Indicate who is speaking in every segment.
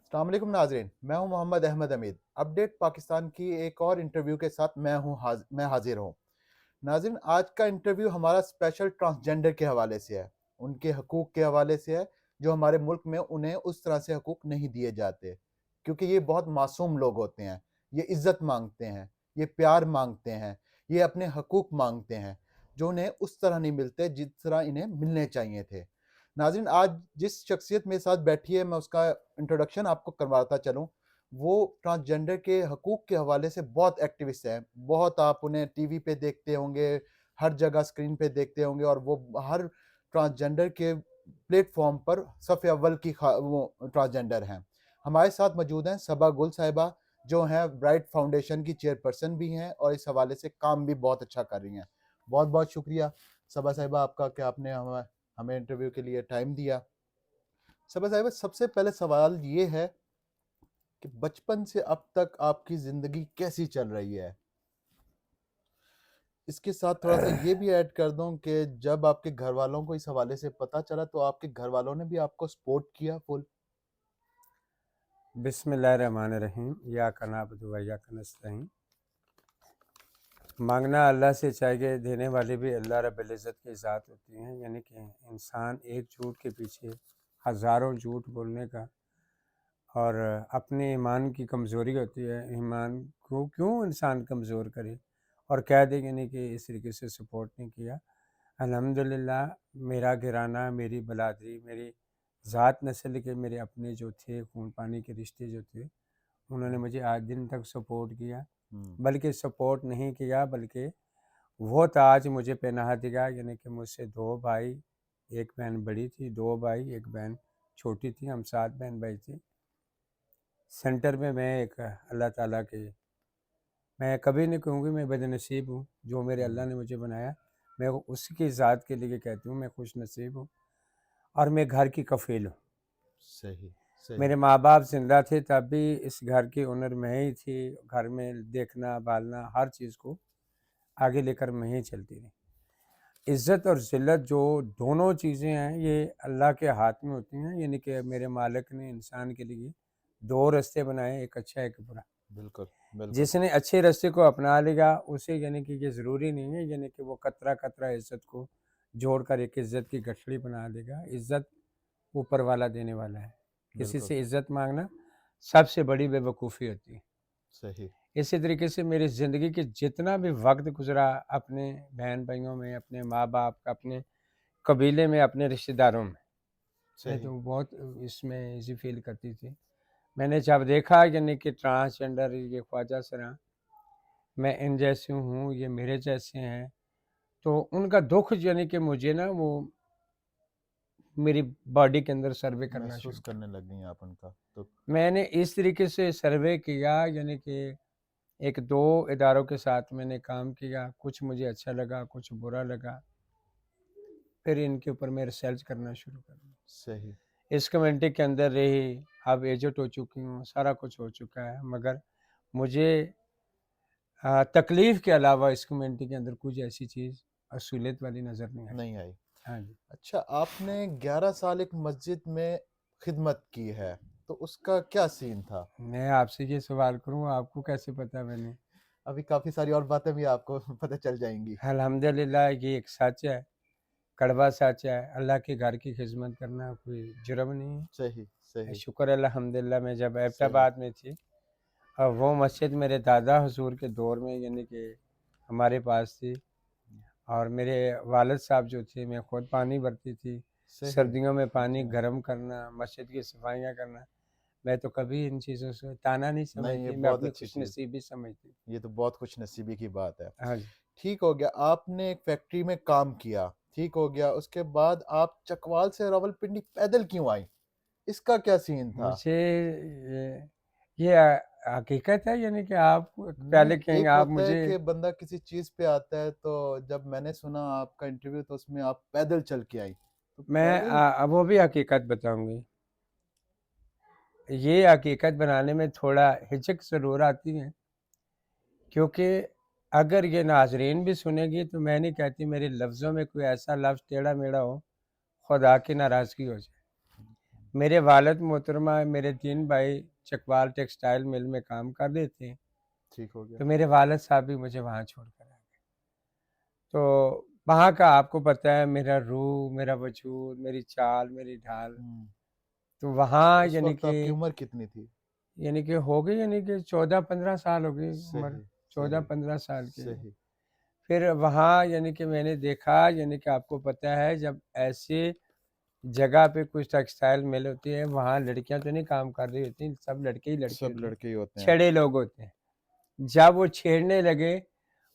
Speaker 1: السلام علیکم ناظرین، میں ہوں محمد احمد امید۔ اپڈیٹ پاکستان کی ایک اور انٹرویو کے ساتھ میں حاضر ہوں۔ ناظرین، آج کا انٹرویو ہمارا اسپیشل ٹرانسجینڈر کے حوالے سے ہے، ان کے حقوق کے حوالے سے ہے جو ہمارے ملک میں انہیں اس طرح سے حقوق نہیں دیے جاتے، کیونکہ یہ بہت معصوم لوگ ہوتے ہیں، یہ عزت مانگتے ہیں، یہ پیار مانگتے ہیں، یہ اپنے حقوق مانگتے ہیں جو انہیں اس طرح نہیں ملتے جس طرح انہیں ملنے چاہیے تھے۔ ناظرین، آج جس شخصیت میرے ساتھ بیٹھی ہے میں اس کا انٹروڈکشن آپ کو کرواتا چلوں۔ وہ ٹرانسجینڈر کے حقوق کے حوالے سے بہت ایکٹیوسٹ ہیں، بہت آپ انہیں ٹی وی پہ دیکھتے ہوں گے، ہر جگہ اسکرین پہ دیکھتے ہوں گے، اور وہ ہر ٹرانسجینڈر کے پلیٹ فارم پر صف اول کی وہ ٹرانسجینڈر ہیں۔ ہمارے ساتھ موجود ہیں صبا گل صاحبہ، جو ہیں برائٹ فاؤنڈیشن کی چیئرپرسن بھی ہیں اور اس حوالے سے کام بھی بہت اچھا کر رہی ہیں۔ بہت بہت شکریہ صبا صاحبہ آپ کا کہ آپ نے ہمیں انٹرویو کے لیے ٹائم دیا۔ صبا صاحبہ، سب سے پہلے سوال یہ ہے کہ بچپن سے اب تک آپ کی زندگی کیسی چل رہی ہے؟ اس کے ساتھ تھوڑا سا یہ بھی ایڈ کر دوں کہ جب آپ کے گھر والوں کو اس حوالے سے پتہ چلا تو آپ کے گھر والوں نے بھی آپ کو سپورٹ کیا فل؟
Speaker 2: بسم اللہ الرحمن الرحیم، یا نعبد و ایاک نستعین۔ مانگنا اللہ سے چاہیے، دینے والے بھی اللہ رب العزت کی ذات ہوتی ہیں، یعنی کہ انسان ایک جھوٹ کے پیچھے ہزاروں جھوٹ بولنے کا، اور اپنے ایمان کی کمزوری ہوتی ہے۔ ایمان کو کیوں انسان کمزور کرے اور کہہ دے یعنی کہ اس طریقے سے سپورٹ نہیں کیا۔ الحمدللہ میرا گھرانہ، میری برادری، میری ذات نسل کے میرے اپنے جو تھے، خون پانی کے رشتے جو تھے، انہوں نے مجھے آج دن تک سپورٹ کیا، بلکہ سپورٹ نہیں کیا بلکہ وہ تاج مجھے پہنا دیا، یعنی کہ مجھ سے 2 بھائی، ایک بہن بڑی تھی، 2 بھائی، ایک بہن چھوٹی تھی، ہم 7 بہن بھائی تھے۔ سینٹر میں میں ایک اللہ تعالیٰ کے، میں کبھی نہیں کہوں گی میں بد نصیب ہوں، جو میرے اللہ نے مجھے بنایا، میں اس کی ذات کے لیے کہتی ہوں میں خوش نصیب ہوں، اور میں گھر کی کفیل ہوں۔
Speaker 1: صحیح صحیح۔
Speaker 2: میرے ماں باپ زندہ تھے تب بھی اس گھر کی اونر میں ہی تھی، گھر میں دیکھنا بالنا ہر چیز کو آگے لے کر میں ہی چلتی رہی۔ عزت اور ذلت جو دونوں چیزیں ہیں یہ اللہ کے ہاتھ میں ہوتی ہیں، یعنی کہ میرے مالک نے انسان کے لیے 2 راستے بنائے، ایک اچھا ایک برا۔
Speaker 1: بالکل بالکل۔
Speaker 2: جس نے اچھے راستے کو اپنا لیا اسے یعنی کہ یہ ضروری نہیں ہے یعنی کہ وہ قطرہ قطرہ عزت کو جوڑ کر ایک عزت کی گٹھڑی بنا دے گا۔ عزت اوپر والا دینے والا ہے، کسی
Speaker 1: بالکل
Speaker 2: سے عزت مانگنا سب سے بڑی بے وقوفی ہوتی ہے۔
Speaker 1: صحیح۔
Speaker 2: اسی طریقے سے میری زندگی کے جتنا بھی وقت گزرا اپنے بہن بھائیوں میں، اپنے ماں باپ، اپنے قبیلے میں، اپنے رشتہ داروں میں
Speaker 1: صحیح۔
Speaker 2: تو بہت اس میں ایزی فیل کرتی تھی۔ میں نے جب دیکھا یعنی کہ ٹرانسجنڈر، یہ خواجہ سرا، میں ان جیسے ہوں، یہ میرے جیسے ہیں، تو ان کا دکھ یعنی کہ مجھے نا وہ میری باڈی کے اندر سروے کرنا
Speaker 1: محسوس
Speaker 2: شروع
Speaker 1: کرنے لگ گئی آپ ان کا تو؟
Speaker 2: میں نے اس طریقے سے سروے کیا، یعنی کہ 1-2 اداروں کے ساتھ میں نے کام کیا، کچھ مجھے اچھا لگا، کچھ برا لگا، پھر ان کے اوپر میں ریسرچ کرنا شروع کر دیا۔
Speaker 1: صحیح۔
Speaker 2: اس کمیونٹی کے اندر رہی، اب ایجٹ ہو چکی ہوں، سارا کچھ ہو چکا ہے، مگر مجھے تکلیف کے علاوہ اس کمیونٹی کے اندر کچھ ایسی چیز اصولیت والی نظر نہیں آئی۔
Speaker 1: نہیں آئی؟
Speaker 2: ہاں جی۔
Speaker 1: اچھا، آپ نے 11 سال ایک مسجد میں خدمت کی ہے، تو اس کا کیا سین تھا؟
Speaker 2: میں آپ سے یہ سوال کروں، آپ کو کیسے پتا؟ میں نے
Speaker 1: ابھی کافی ساری اور باتیں بھی آپ کو پتہ چل جائیں گی۔
Speaker 2: الحمدللہ یہ ایک سچ ہے، کڑوا سچ ہے، اللہ کے گھر کی خدمت کرنا کوئی جرم نہیں
Speaker 1: صحیح
Speaker 2: ہے۔
Speaker 1: صحیح
Speaker 2: شکر الحمدللہ میں جب ایبٹ
Speaker 1: صحیح۔
Speaker 2: آباد میں تھی، اور وہ مسجد میرے دادا حضور کے دور میں یعنی کہ ہمارے پاس تھی، اور میرے والد صاحب جو تھے، میں خود پانی بھرتی تھی،
Speaker 1: صحیح۔
Speaker 2: سردیوں میں پانی
Speaker 1: اچھا۔
Speaker 2: گرم کرنا، مسجد کی صفائیاں کرنا، میں تو کبھی ان چیزوں سے تانا نہیں
Speaker 1: نہیں، یہ
Speaker 2: سمجھتی، میں
Speaker 1: بہت
Speaker 2: اپنی
Speaker 1: اچھی
Speaker 2: خوش
Speaker 1: چیز،
Speaker 2: نصیبی سمجھتی۔
Speaker 1: یہ تو بہت خوش نصیبی کی بات ہے۔
Speaker 2: ہاں جی۔
Speaker 1: ٹھیک ہو گیا، آپ نے ایک فیکٹری میں کام کیا، ٹھیک ہو گیا، اس کے بعد آپ چکوال سے راولپنڈی پیدل کیوں آئی؟ اس کا کیا سین تھا؟
Speaker 2: مجھے یہ حقیقت ہے، یعنی کہ آپ
Speaker 1: نہیں،
Speaker 2: پہلے کہیں گے
Speaker 1: ایک
Speaker 2: آپ
Speaker 1: ہوتا ہے
Speaker 2: مجھے،
Speaker 1: کہ بندہ کسی چیز پہ آتا ہے، تو جب میں نے سنا آپ کا انٹرویو تو اس میں آپ پیدل چل کے آئی، تو
Speaker 2: میں
Speaker 1: پیدل؟
Speaker 2: وہ بھی حقیقت بتاؤں گی۔ یہ حقیقت بنانے میں تھوڑا ہچک ضرور آتی ہے، کیونکہ اگر یہ ناظرین بھی سنیں گی تو میں نہیں کہتی میرے لفظوں میں کوئی ایسا لفظ ٹیڑھا میڑھا ہو خدا کی ناراضگی ہو جائے۔ میرے والد محترمہ میرے 3 بھائی چکوال ٹیکسٹائل مل میں کام کر رہے تھے،
Speaker 1: ٹھیک ہو گیا.
Speaker 2: تو میرے والد صاحب بھی مجھے وہاں چھوڑ کر آ گئے. تو وہاں کا آپ کو پتہ ہے میرا روح، میرا وجود، میری چال، میری ڈھال، تو وہاں
Speaker 1: اس وقت آپ کی عمر کتنی تھی؟
Speaker 2: یعنی کہ ہو گئی، یعنی کہ 14-15 سال ہو گئی عمر،
Speaker 1: صحیح
Speaker 2: 14-15 سال کی.
Speaker 1: صحیح.
Speaker 2: پھر وہاں یعنی کہ میں نے دیکھا، یعنی کہ آپ کو پتہ ہے جب ایسی جگہ پہ کچھ ٹیکسٹائل مل ہوتی ہے، وہاں لڑکیاں تو نہیں کام کر رہی ہوتی، سب لڑکے ہی لڑکے
Speaker 1: سب
Speaker 2: ہوتے ہیں،
Speaker 1: لڑکے ہی ہوتے ہیں.
Speaker 2: چھڑے لوگ ہوتے ہیں. جب وہ چھیڑنے لگے،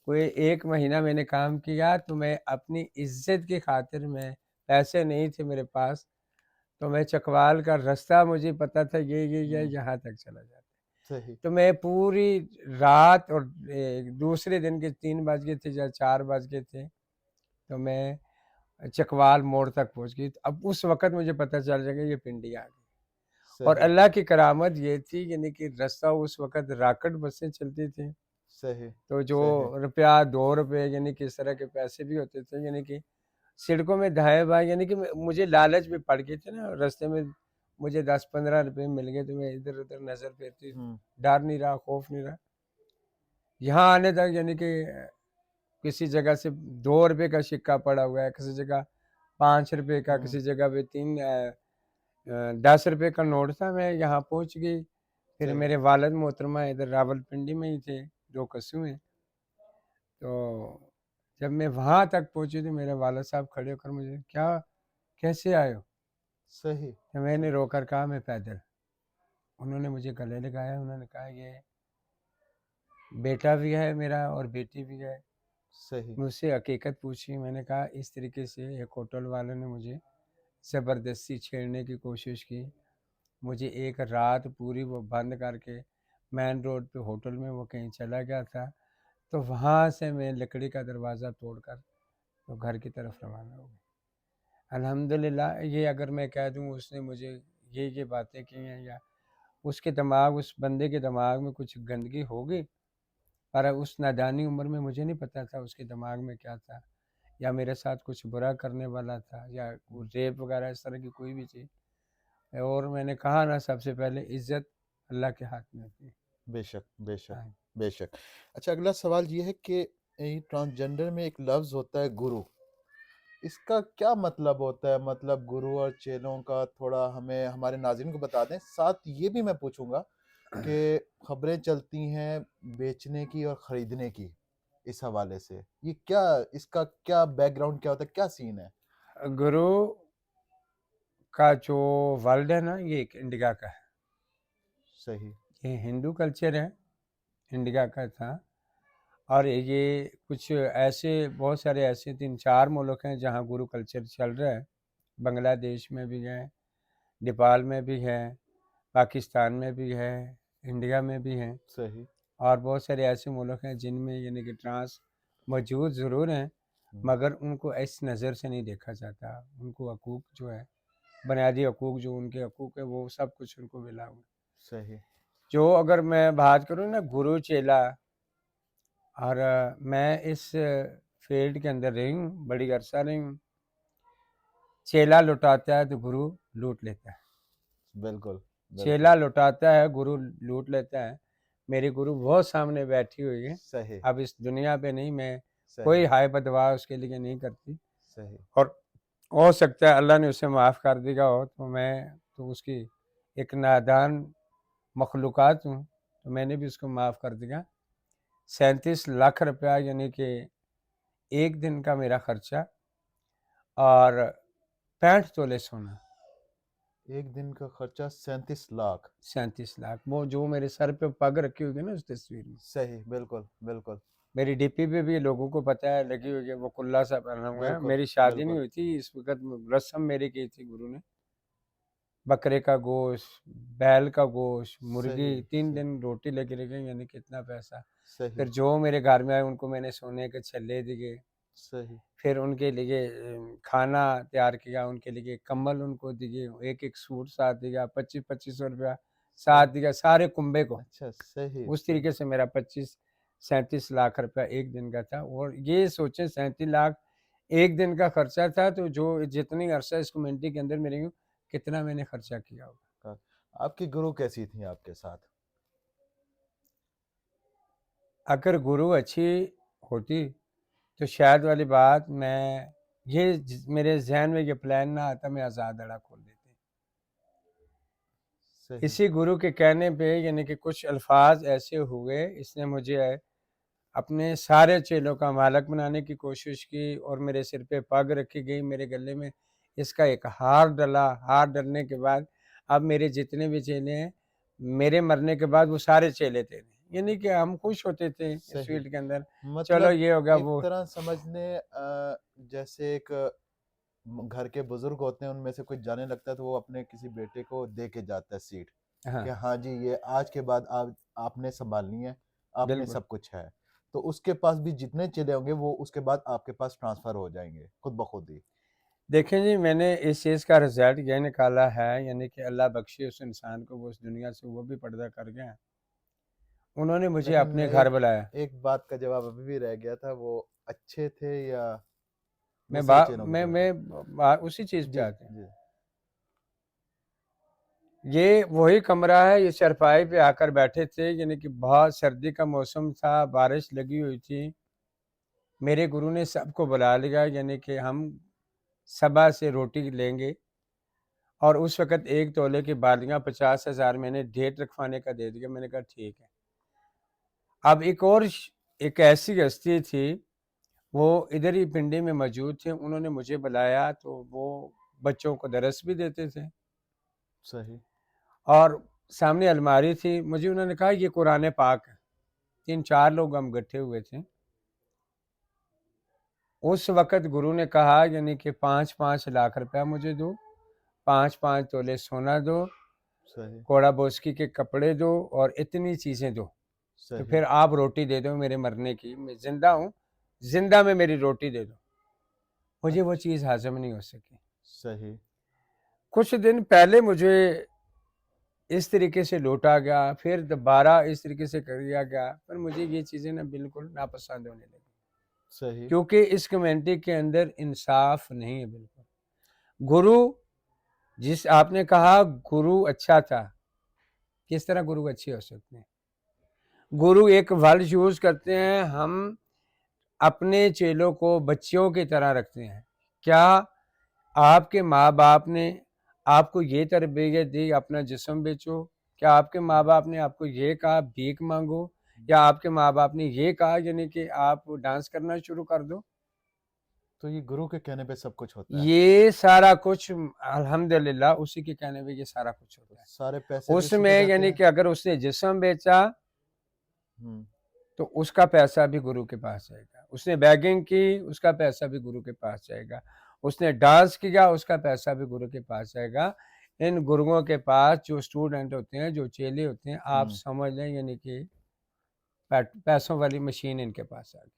Speaker 2: کوئی 1 مہینہ میں نے کام کیا، تو میں اپنی عزت کی خاطر، میں پیسے نہیں تھے میرے پاس، تو میں چکوال کا رستہ مجھے پتا تھا یہ یہاں تک چلا جاتا.
Speaker 1: صحیح.
Speaker 2: تو میں پوری رات، اور دوسرے دن کے 3 بج گئے تھے یا 4 بج گئے تھے، تو میں چکوال موڑ تک پہنچ گئی. اب اس وقت مجھے پتہ چل جائے گا یہ پنڈی آ گئی. اور
Speaker 1: صحیح
Speaker 2: اللہ کی کرامت یہ تھی، یعنی کہ رستہ اس وقت راکٹ بسیں چلتی تھیں،
Speaker 1: صحیح
Speaker 2: تو جو
Speaker 1: صحیح.
Speaker 2: روپیہ 2 روپے یعنی کہ اس طرح کے پیسے بھی ہوتے تھے، یعنی کہ سڑکوں میں دھائے بھائی، یعنی کہ مجھے لالچ بھی پڑ گئی تھی نا، رستے میں مجھے 10-15 روپے مل گئے تو میں ادھر ادھر نظر پھیرتی، ڈر نہیں رہا، خوف نہیں رہا. یہاں آنے تک یعنی کہ کسی جگہ سے 2 روپے کا سکہ پڑا ہوا ہے، کسی جگہ 5 روپے کا، کسی جگہ پہ 10 روپے کا نوٹ تھا. میں یہاں پہنچ گئی. پھر
Speaker 1: صحیح.
Speaker 2: میرے والد محترمہ ادھر راول پنڈی میں ہی تھے، 2 قصوں ہیں. تو جب میں وہاں تک پہنچی تو میرے والد صاحب کھڑے ہو کر مجھے، کیسے آئے ہو؟
Speaker 1: صحیح.
Speaker 2: تو میں نے رو کر کہا میں پیدل. انہوں نے مجھے گلے لگایا، انہوں نے کہا یہ بیٹا بھی ہے میرا اور بیٹی بھی ہے.
Speaker 1: صحیح.
Speaker 2: مجھ سے حقیقت پوچھی. میں نے کہا اس طریقے سے ایک ہوٹل والوں نے مجھے زبردستی چھیڑنے کی کوشش کی. مجھے ایک رات پوری وہ بند کر کے مین روڈ پہ ہوٹل میں وہ کہیں چلا گیا تھا. تو وہاں سے میں لکڑی کا دروازہ توڑ کر تو گھر کی طرف روانہ ہو گئی. الحمدللہ. یہ اگر میں کہہ دوں اس نے مجھے یہ باتیں کی ہیں، یا اس کے دماغ، اس بندے کے دماغ میں کچھ گندگی ہوگی، اور اس نادانی عمر میں مجھے نہیں پتا تھا اس کے دماغ میں کیا تھا، یا میرے ساتھ کچھ برا کرنے والا تھا، یا ریپ وغیرہ اس طرح کی کوئی بھی چیز. اور میں نے کہا نا، سب سے پہلے عزت اللہ کے ہاتھ میں ہوتی ہے.
Speaker 1: بے شک بے شک
Speaker 2: ہاں.
Speaker 1: بے شک. اچھا، اگلا سوال یہ ہے کہ ٹرانسجنڈر میں ایک لفظ ہوتا ہے گرو. اس کا کیا مطلب ہوتا ہے؟ مطلب گرو اور چیلوں کا تھوڑا ہمیں ہمارے ناظرین کو بتا دیں. ساتھ یہ بھی میں پوچھوں گا کہ خبریں چلتی ہیں بیچنے کی اور خریدنے کی، اس حوالے سے یہ کیا، اس کا کیا بیک گراؤنڈ کیا ہوتا ہے، کیا سین ہے؟
Speaker 2: گرو کا جو ورلڈ ہے نا، یہ ایک انڈیا کا ہے.
Speaker 1: صحیح.
Speaker 2: یہ ہندو کلچر ہے، انڈیا کا تھا. اور یہ کچھ ایسے، بہت سارے ایسے 3-4 ملک ہیں جہاں گرو کلچر چل رہا ہے. بنگلہ دیش میں بھی ہے، نیپال میں بھی ہے، پاکستان میں بھی ہے، انڈیا میں بھی ہے.
Speaker 1: صحیح.
Speaker 2: اور بہت سارے ایسے ملک ہیں جن میں یعنی کہ ٹرانس موجود ضرور ہیں، مگر ان کو اس نظر سے نہیں دیکھا جاتا. ان کو حقوق جو ہے، بنیادی حقوق جو ان کے حقوق ہے، وہ سب کچھ ان کو ملا ہوا.
Speaker 1: صحیح.
Speaker 2: جو اگر میں بات کروں نا گرو چیلا، اور میں اس فیلڈ کے اندر رہی ہوں، بڑی عرصہ رہی ہوں. چیلا لٹاتا ہے تو گرو لوٹ لیتا ہے.
Speaker 1: بالکل
Speaker 2: چیلا لٹاتا ہے، گرو لوٹ لیتا ہے. میری گرو بہت سامنے بیٹھی ہوئی ہے.
Speaker 1: صحیح.
Speaker 2: اب اس دنیا پہ نہیں، میں
Speaker 1: صحیح.
Speaker 2: کوئی ہائے بدوا اس کے لیے نہیں کرتی.
Speaker 1: صحیح.
Speaker 2: اور ہو سکتا ہے اللہ نے اسے معاف کر دیا ہو، تو میں تو اس کی ایک نادان مخلوقات ہوں، تو میں نے بھی اس کو معاف کر دیا. 37 لاکھ روپیہ یعنی کہ ایک دن کا میرا خرچہ، اور 65 تولے سونا.
Speaker 1: ایک دن کا خرچہ 37 لاکھ.
Speaker 2: 37 لاکھ، وہ جو میرے سر پہ پگ رکھی ہوئی ہے نا اس تصویر میں.
Speaker 1: صحیح. بالکل بالکل
Speaker 2: میری ڈی پی پہ بھی لوگوں کو پتہ ہے لگی ہوئی ہے، وہ کلا سا پہنا ہوا ہے.
Speaker 1: بالکل
Speaker 2: میری شادی نہیں
Speaker 1: بالکل.
Speaker 2: ہوئی تھی اس وقت، رسم میری کی تھی گرو نے. بکرے کا گوشت، بیل کا گوشت، مرغی،
Speaker 1: صحیح.
Speaker 2: 3
Speaker 1: صحیح.
Speaker 2: دن روٹی لے کے رکھیں، یعنی کتنا پیسہ.
Speaker 1: صحیح.
Speaker 2: پھر جو میرے گھر میں آئے ان کو میں نے سونے کے چھلے دیے.
Speaker 1: صحیح.
Speaker 2: پھر ان کے لیے کھانا تیار کیا، ان کے لیے کمبل ان کو دیے، ایک سوٹ ساتھ دیا، 2500 روپیہ ساتھ دیا سارے کنبے کو.
Speaker 1: اچھا. صحیح.
Speaker 2: اس طریقے سے میرا 37 لاکھ روپیہ ایک دن کا تھا. اور یہ سوچیں 37 لاکھ ایک دن کا خرچہ تھا. تو جو جتنی عرصہ اس کمیونٹی کے اندر میں رہی ہوں، کتنا میں نے خرچہ کیا ہوگا۔
Speaker 1: آپ کی گرو کیسی تھیں آپ کے ساتھ؟
Speaker 2: اگر گرو اچھی ہوتی تو شاید والی بات میں یہ میرے ذہن میں یہ پلان نہ آتا، میں آزاد اڑا کھول دیتے۔
Speaker 1: صحیح
Speaker 2: اسی گرو کے کہنے پہ یعنی کہ کچھ الفاظ ایسے ہوئے، اس نے مجھے اپنے سارے چیلوں کا مالک بنانے کی کوشش کی، اور میرے سر پہ پگ رکھی گئی، میرے گلے میں اس کا ایک ہار ڈلا۔ ہار ڈلنے کے بعد اب میرے جتنے بھی چیلے ہیں، میرے مرنے کے بعد وہ سارے چیلے تھے، یعنی کہ ہم خوش ہوتے تھے اس
Speaker 1: صحیح،
Speaker 2: فیلڈ کے اندر، چلو
Speaker 1: مطلب
Speaker 2: یہ ہو گیا
Speaker 1: ایک
Speaker 2: وہ۔
Speaker 1: طرح سمجھنے جیسے ایک گھر کے بزرگ ہوتے ہیں، ان میں سے کوئی جانے لگتا ہے تو وہ اپنے کسی بیٹے کو دے کے جاتا ہے سیٹ
Speaker 2: ہاں
Speaker 1: کہ ہاں جی یہ آج کے بعد آپ نے سنبھالنی ہے، آپ نے
Speaker 2: بالکل۔
Speaker 1: سب کچھ ہے، تو اس کے پاس بھی جتنے چلے ہوں گے وہ اس کے بعد آپ کے پاس ٹرانسفر ہو جائیں گے خود بخود ہی۔
Speaker 2: دیکھیں جی، میں نے اس چیز کا رزلٹ یہ نکالا ہے، یعنی کہ اللہ بخشے اس انسان کو، وہ اس دنیا سے وہ بھی پردہ کر گیا، انہوں نے مجھے
Speaker 1: لیکن
Speaker 2: اپنے گھر بلایا۔
Speaker 1: ایک بات کا جواب ابھی بھی رہ گیا تھا، وہ اچھے تھے یا
Speaker 2: میں
Speaker 1: دوسرے چینوں کی طرف؟
Speaker 2: اسی چیز پہ
Speaker 1: جی
Speaker 2: آتے ہیں۔
Speaker 1: جی
Speaker 2: یہ وہی کمرہ ہے، یہ چرپائی پہ آ کر بیٹھے تھے، یعنی کہ بہت سردی کا موسم تھا، بارش لگی ہوئی تھی، میرے گرو نے سب کو بلا لیا، یعنی کہ ہم صبح سے روٹی لیں گے، اور اس وقت 1 تولے کی بالیاں 50,000 میں نے ڈیٹ رکھوانے کا دے دیا۔ میں نے کہا ٹھیک ہے۔ اب ایک ایسی ہستی تھی، وہ ادھر ہی پنڈی میں موجود تھے، انہوں نے مجھے بلایا، تو وہ بچوں کو درس بھی دیتے تھے،
Speaker 1: صحیح
Speaker 2: اور سامنے الماری تھی، مجھے انہوں نے کہا یہ قرآن پاک ہے۔ 3-4 لوگ ہم گٹھے ہوئے تھے۔ اس وقت گرو نے کہا یعنی کہ 5-5 لاکھ روپیہ مجھے دو، 5-5 تولے سونا دو،
Speaker 1: صحیح
Speaker 2: کوڑا بوسکی کے کپڑے دو، اور اتنی چیزیں دو، تو
Speaker 1: صحیح
Speaker 2: پھر آپ روٹی دے دو میرے مرنے کی، میں زندہ ہوں، زندہ میں میری روٹی دے دو۔ مجھے وہ چیز ہضم نہیں ہو سکی۔
Speaker 1: صحیح
Speaker 2: کچھ دن پہلے مجھے اس طریقے سے لوٹا گیا، پھر دوبارہ اس طریقے سے کر دیا گیا، پر مجھے یہ چیزیں بالکل ناپسند ہونے لگی،
Speaker 1: صحیح
Speaker 2: کیونکہ اس کمیونٹی کے اندر انصاف نہیں ہے بالکل۔ گرو جس آپ نے کہا گرو اچھا تھا، کس طرح گرو اچھے ہو سکتے ہیں؟ گرو ایک ورڈ یوز کرتے ہیں، ہم اپنے چیلوں کو بچیوں کی طرح رکھتے ہیں۔ کیا آپ کے ماں باپ نے آپ کو یہ تربیت دی اپنا جسم بیچو؟ کیا آپ کے ماں باپ نے آپ کو یہ کہا بھیک مانگو؟ یا آپ کے ماں باپ نے یہ کہا یعنی کہ آپ ڈانس کرنا شروع کر دو؟
Speaker 1: تو یہ گرو کے کہنے پہ سب کچھ ہوتا ہے،
Speaker 2: یہ سارا کچھ الحمدللہ اسی کے کہنے پہ یہ سارا کچھ ہوتا ہے۔
Speaker 1: سارے پیسے بھی
Speaker 2: اس
Speaker 1: اسی کو
Speaker 2: میں
Speaker 1: جاتے
Speaker 2: یعنی
Speaker 1: ہیں؟
Speaker 2: کہ اگر اس نے جسم بیچا تو اس کا پیسہ بھی گرو کے پاس جائے گا، اس نے بیگنگ کی اس کا پیسہ بھی گرو کے پاس جائے گا، اس نے ڈانس کیا اس کا پیسہ بھی گرو کے پاس جائے گا۔ ان گروؤں کے پاس جو اسٹوڈنٹ ہوتے ہیں، جو چیلے ہوتے ہیں، آپ سمجھ لیں یعنی کہ پیسوں والی مشین ان کے پاس آ گئی،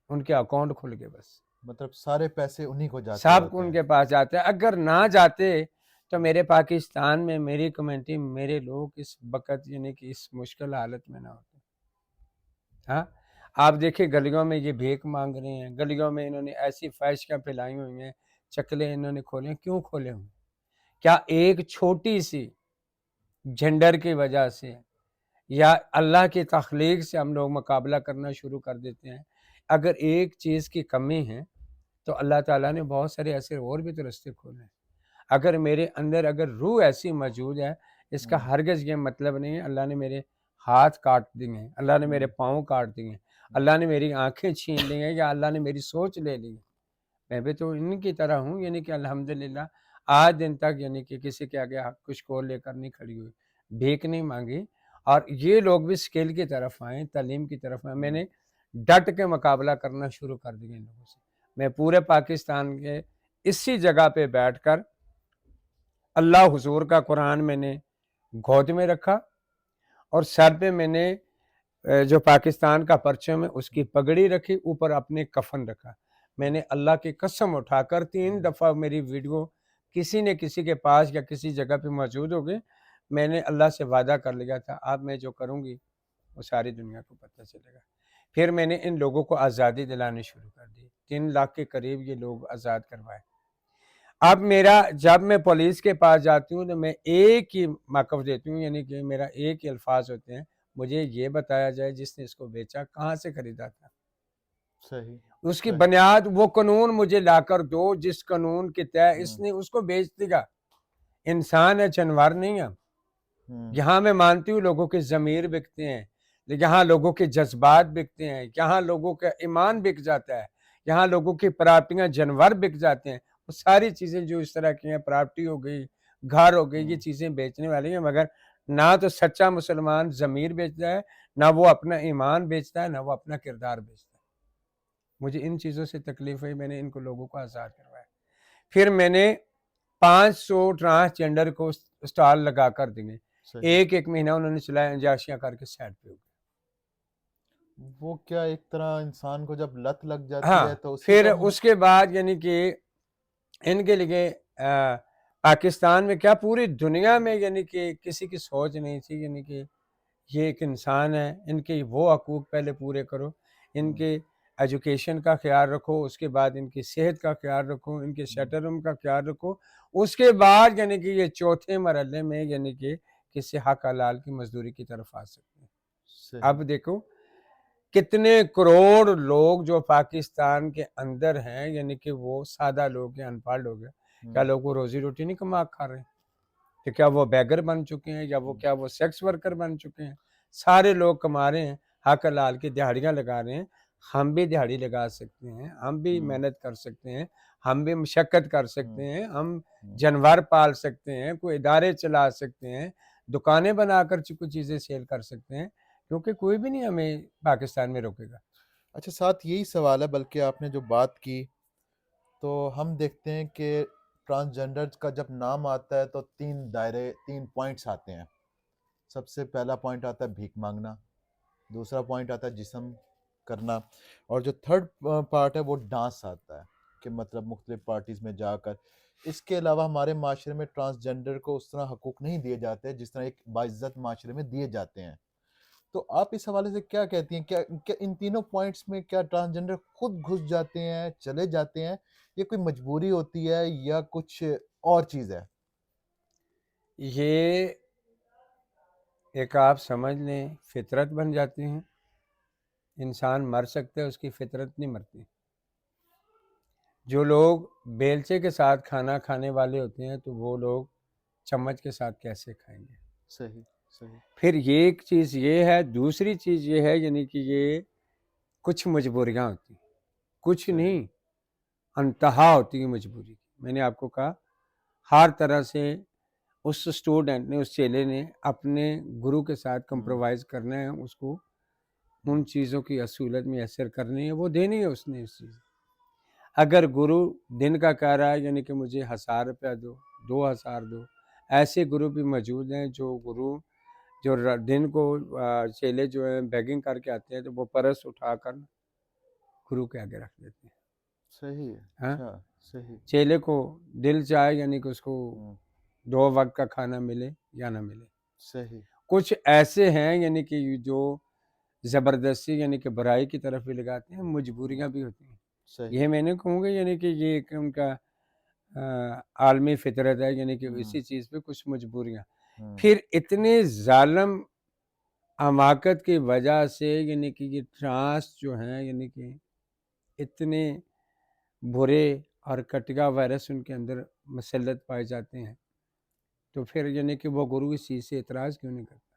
Speaker 2: ان کے اکاؤنٹ کھل گئے، بس
Speaker 1: مطلب سارے پیسے انہی کو جاتے
Speaker 2: سب
Speaker 1: ہوتے
Speaker 2: ان
Speaker 1: ہیں۔
Speaker 2: کے پاس جاتے ہیں۔ اگر نہ جاتے تو میرے پاکستان میں میری کمیونٹی میرے لوگ اس وقت یعنی کہ اس مشکل حالت میں نہ ہوتے۔ ہاں آپ دیکھیں گلیوں میں یہ بھیک مانگ رہے ہیں، گلیوں میں انہوں نے ایسی فحاشیاں پھیلائی ہوئی ہیں، چکلے انہوں نے کھولے ہیں، کیوں کھولے ہوئے؟ کیا ایک چھوٹی سی جھنڈر کی وجہ سے یا اللہ کی تخلیق سے ہم لوگ مقابلہ کرنا شروع کر دیتے ہیں؟ اگر ایک چیز کی کمی ہے تو اللہ تعالیٰ نے بہت سارے ایسے اور بھی تو رستے کھولے ہیں۔ اگر میرے اندر اگر روح ایسی موجود ہے، اس کا ہرگز یہ مطلب نہیں ہے اللہ نے میرے ہاتھ کاٹ دیے ہیں، اللہ نے میرے پاؤں کاٹ دیے ہیں، اللہ نے میری آنکھیں چھین لی ہیں، یا اللہ نے میری سوچ لے لی ہے۔ میں بھی تو ان کی طرح ہوں، یعنی کہ الحمدللہ آج دن تک یعنی کہ کسی کے آگے کچھ کو لے کر نہیں کھڑی ہوئی، بھیک نہیں مانگی، اور یہ لوگ بھی اسکل کی طرف آئیں، تعلیم کی طرف آئیں۔ میں نے ڈٹ کے مقابلہ کرنا شروع کر دیا ان لوگوں سے۔ میں پورے پاکستان کے اسی جگہ پہ بیٹھ کر اللہ حضور کا قرآن میں نے گود میں رکھا، اور سر پہ میں نے جو پاکستان کا پرچم ہے اس کی پگڑی رکھی، اوپر اپنے کفن رکھا۔ میں نے اللہ کی قسم اٹھا کر 3 دفعہ میری ویڈیو کسی نے کسی کے پاس یا کسی جگہ پہ موجود ہوگی، میں نے اللہ سے وعدہ کر لیا تھا اب میں جو کروں گی وہ ساری دنیا کو پتہ چلے گا۔ پھر میں نے ان لوگوں کو آزادی دلانے شروع کر دی، 3 لاکھ کے قریب یہ لوگ آزاد کروائے۔ اب میرا جب میں پولیس کے پاس جاتی ہوں تو میں ایک ہی موقف دیتی ہوں، یعنی کہ میرا ایک ہی الفاظ ہوتے ہیں، مجھے یہ بتایا جائے جس نے اس کو بیچا کہاں سے خریدا تھا،
Speaker 1: صحیح
Speaker 2: اس کی
Speaker 1: صحیح
Speaker 2: بنیاد وہ قانون مجھے لا کر دو جس قانون کے تحت اس
Speaker 1: ہوں
Speaker 2: نے اس کو بیچ دیا۔ انسان ہے، جانور نہیں ہے۔
Speaker 1: ہوں
Speaker 2: یہاں میں مانتی ہوں لوگوں کے ضمیر بکتے ہیں، یہاں لوگوں کے جذبات بکتے ہیں، یہاں لوگوں کا ایمان بک جاتا ہے، یہاں لوگوں کی پراپرٹیاں جانور بک جاتے ہیں، وہ ساری چیزیں جو اس طرح کی ہیں، پراپرٹی ہو گئی، گھر ہو گئی، یہ
Speaker 1: ہوں
Speaker 2: چیزیں بیچنے والی ہیں، مگر نہ تو سچا مسلمان ضمیر بیچتا ہے، نہ وہ اپنا ایمان بیچتا ہے، نہ وہ اپنا کردار بیچتا ہے۔ مجھے ان چیزوں سے تکلیف ہوئی، میں نے ان کو لوگوں کو آزاد کروایا۔ پھر میں نے 500 ٹرانسجینڈر کو اسٹال لگا کر دیے،
Speaker 1: صحیح
Speaker 2: ایک مہینہ انہوں نے چلایا، انجاشیاں کر کے سائڈ پہ ہو گئے۔
Speaker 1: وہ کیا ایک طرح انسان کو جب لت لگ جاتی
Speaker 2: ہاں،
Speaker 1: ہے تو اسی
Speaker 2: پھر
Speaker 1: کو
Speaker 2: اس کے بعد یعنی کہ ان کے لیے پاکستان میں کیا پوری دنیا میں یعنی کہ کسی کی سوچ نہیں تھی، یعنی کہ یہ ایک انسان ہے، ان کے وہ حقوق پہلے پورے کرو، ان کے ایجوکیشن کا خیال رکھو، اس کے بعد ان کی صحت کا خیال رکھو، ان کے شٹر روم کا خیال رکھو، اس کے بعد یعنی کہ یہ چوتھے مرحلے میں یعنی کہ کسی حق حلال کی مزدوری کی طرف آ سکتے ہیں۔
Speaker 1: صحیح
Speaker 2: اب دیکھو کتنے کروڑ لوگ جو پاکستان کے اندر ہیں، یعنی کہ وہ سادہ لوگ ہیں، ان پڑھ لوگ ہیں، کیا لوگ وہ روزی روٹی نہیں کما کھا رہے ہیں؟ کہ کیا وہ بیگر بن چکے ہیں، یا وہ کیا وہ سیکس ورکر بن چکے ہیں؟ سارے لوگ کما رہے ہیں، حق حلال کی دہاڑیاں لگا رہے ہیں۔ ہم بھی دہاڑی لگا سکتے ہیں، ہم بھی محنت کر سکتے ہیں، ہم بھی مشقت کر سکتے ہیں، ہم جانور پال سکتے ہیں، کوئی ادارے چلا سکتے ہیں، دکانیں بنا کر کچھ چیزیں سیل کر سکتے ہیں، کیونکہ کوئی بھی نہیں ہمیں پاکستان میں روکے گا۔
Speaker 1: اچھا ساتھ یہی سوال ہے، بلکہ آپ نے جو بات کی تو ہم دیکھتے ہیں کہ ٹرانسجینڈر کا جب نام آتا ہے تو تین پوائنٹس آتے ہیں۔ سب سے پہلا پوائنٹ آتا ہے بھیک مانگنا، دوسرا پوائنٹ آتا ہے جسم کرنا، اور جو تھرڈ پارٹ ہے وہ ڈانس آتا ہے، کہ مطلب مختلف پارٹیز میں جا کر۔ اس کے علاوہ ہمارے معاشرے میں ٹرانسجینڈر کو اس طرح حقوق نہیں دیے جاتے جس طرح ایک باعزت معاشرے میں دیے جاتے ہیں۔ تو آپ اس حوالے سے کیا کہتی ہیں؟ کیا ان تینوں پوائنٹس میں کیا ٹرانسجینڈر خود گھس جاتے ہیں، چلے جاتے ہیں، یہ کوئی مجبوری ہوتی ہے یا کچھ اور چیز ہے؟
Speaker 2: یہ ایک آپ سمجھ لیں فطرت بن جاتی ہیں۔ انسان مر سکتا ہے، اس کی فطرت نہیں مرتی۔ جو لوگ بیلچے کے ساتھ کھانا کھانے والے ہوتے ہیں تو وہ لوگ چمچ کے ساتھ کیسے کھائیں گے؟
Speaker 1: صحیح صحیح
Speaker 2: پھر یہ ایک چیز یہ ہے، دوسری چیز یہ ہے یعنی کہ یہ کچھ مجبوریاں ہوتی ہیں، کچھ
Speaker 1: صحیح
Speaker 2: نہیں، انتہا ہوتی ہے مجبوری کی۔ میں نے آپ کو کہا ہر طرح سے اس اسٹوڈنٹ نے، اس چیلے نے اپنے گرو کے ساتھ کمپرومائز کرنا ہے، اس کو ان چیزوں کی اصولت میں اثر کرنی ہے، وہ دینی ہے اس نے اس چیز۔ اگر گرو دن کا کہہ رہا ہے یعنی کہ مجھے 1000 روپیہ دو، 2000 دو، ایسے گرو بھی موجود ہیں جو گرو جو دن کو چیلے جو ہیں بیگنگ کر کے آتے ہیں تو وہ پرس اٹھا کر گرو کے آگے رکھ دیتے ہیں۔
Speaker 1: صحیح
Speaker 2: ہاں،
Speaker 1: اچھا صحیح
Speaker 2: چیلے کو دل چاہے یعنی کہ اس کو
Speaker 1: ہوں،
Speaker 2: 2 وقت کا کھانا ملے یا نہ ملے۔
Speaker 1: صحیح
Speaker 2: کچھ ایسے ہیں یعنی کہ جو زبردستی یعنی کہ برائی کی طرف بھی لگاتے ہیں، مجبوریاں بھی ہوتی ہیں۔
Speaker 1: صحیح
Speaker 2: یہ میں نے کہوں گا یعنی کہ یہ ایک ان کا عالمی فطرت ہے، یعنی کہ اسی چیز پہ کچھ مجبوریاں۔
Speaker 1: ہوں
Speaker 2: پھر اتنے ظالم حماقت کی وجہ سے یعنی کہ یہ ٹرانس جو ہیں یعنی کہ اتنے برے اور کٹگا وائرس ان کے اندر مسلط پائے جاتے ہیں، تو پھر یعنی کہ وہ گرو اس چیز سے اعتراض کیوں نہیں کرتا؟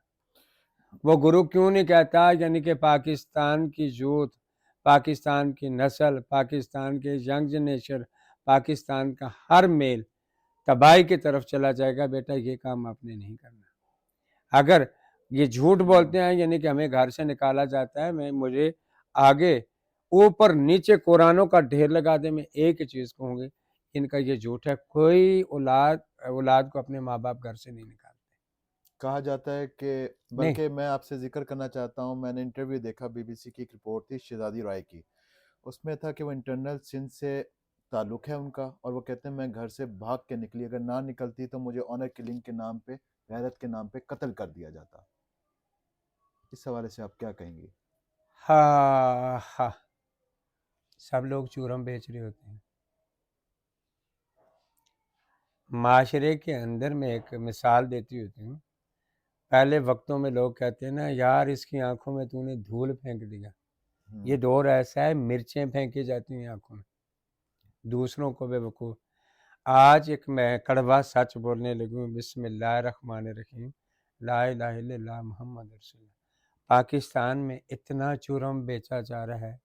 Speaker 2: وہ گرو کیوں نہیں کہتا یعنی کہ پاکستان کی یوتھ، پاکستان کی نسل، پاکستان کے ینگ جنریشن، پاکستان کا ہر میل تباہی کی طرف چلا جائے گا؟ بیٹا یہ کام آپ نے نہیں کرنا۔ اگر یہ جھوٹ بولتے ہیں یعنی کہ ہمیں گھر سے نکالا جاتا ہے، مجھے آگے اوپر نیچے قرآنوں کا ڈھیر لگا دے، میں ایک ہی چیز کہوں گی، ان کا یہ جھوٹ ہے۔ کوئی اولاد کو اپنے ماں باپ گھر سے نہیں نکالتے،
Speaker 1: کہا جاتا ہے کہ،
Speaker 2: نہیں۔
Speaker 1: بلکہ میں آپ سے ذکر کرنا چاہتا ہوں، میں نے انٹرویو دیکھا BBC کی، ایک رپورٹ تھی شہزادی رائے کی، اس میں تھا کہ وہ انٹرنل سندھ سے تعلق ہے ان کا، اور وہ کہتے ہیں میں گھر سے بھاگ کے نکلی، اگر نہ نکلتی تو مجھے آنر کلنگ کے نام پہ، غیرت کے نام پہ قتل کر دیا جاتا۔ اس حوالے سے آپ کیا کہیں گی؟
Speaker 2: ہاں ہاں، سب لوگ چورم بیچ رہے ہوتے ہیں، معاشرے کے اندر میں ایک مثال دیتی ہوتی ہوں. پہلے وقتوں میں لوگ کہتے ہیں نا یار اس کی آنکھوں میں تو نے دھول پھینک دیا. یہ دور ایسا ہے مرچیں پھینکی جاتی ہیں آنکھوں میں دوسروں کو بے وقوف. آج ایک میں کڑوا سچ بولنے لگوں. بسم اللہ الرحمن الرحیم لا الہ الا اللہ محمد رسول اللہ. پاکستان میں اتنا جرم بیچا جا رہا ہے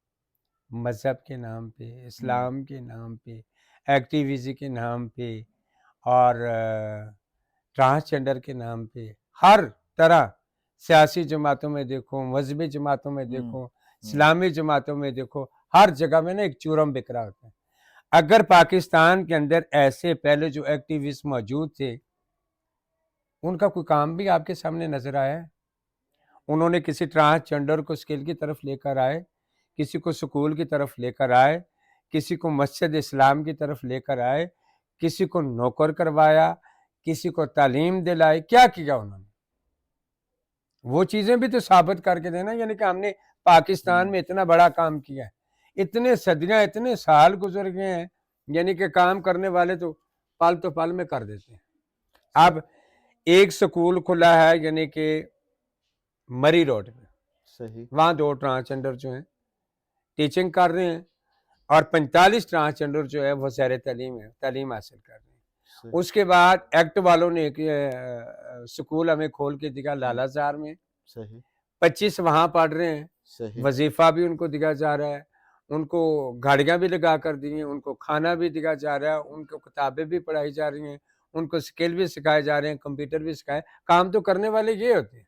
Speaker 2: مذہب کے نام پہ، اسلام کے نام پہ، ایکٹیویزم کے نام پہ، اور ٹرانسجنڈر کے نام پہ. ہر طرح سیاسی جماعتوں میں دیکھو، مذہبی جماعتوں میں دیکھو، اسلامی جماعتوں میں دیکھو، ہر جگہ میں نا ایک جرم بک رہا ہوتا ہے. اگر پاکستان کے اندر ایسے پہلے جو ایکٹیوسٹ موجود تھے ان کا کوئی کام بھی آپ کے سامنے نظر آیا ہے؟ انہوں نے کسی ٹرانسجنڈر کو اسکول کی طرف لے کر آئے، کسی کو سکول کی طرف لے کر آئے، کسی کو مسجد اسلام کی طرف لے کر آئے، کسی کو نوکر کروایا، کسی کو تعلیم دلائی؟ کیا کیا انہوں نے؟ وہ چیزیں بھی تو ثابت کر کے دینا. یعنی کہ ہم نے پاکستان میں اتنا بڑا کام کیا ہے، اتنے صدیاں اتنے سال گزر گئے ہیں، یعنی کہ کام کرنے والے تو پل تو پل میں کر دیتے ہیں. اب ایک سکول کھلا ہے یعنی کہ مری روڈ پہ،
Speaker 1: صحیح.
Speaker 2: وہاں 2 ٹرانسجنڈر جو ہیں ٹیچنگ کر رہے ہیں اور 45 ٹرانسجنڈر جو ہے وہ زیر تعلیم ہے، تعلیم حاصل کر رہے ہیں. اس کے بعد ایکٹ والوں نے ایک سکول ہمیں کھول کے دیا لالا زار میں.
Speaker 1: صحیح.
Speaker 2: 25 وہاں پڑھ رہے ہیں.
Speaker 1: صحیح.
Speaker 2: وظیفہ بھی ان کو دیا جا رہا ہے، ان کو گاڑیاں بھی لگا کر دی ہیں، ان کو کھانا بھی دیا جا رہا ہے، ان کو کتابیں بھی پڑھائی جا رہی ہیں، ان کو اسکل بھی سکھائے جا رہے ہیں، کمپیوٹر بھی سکھائے. کام تو کرنے والے یہ ہوتے ہیں.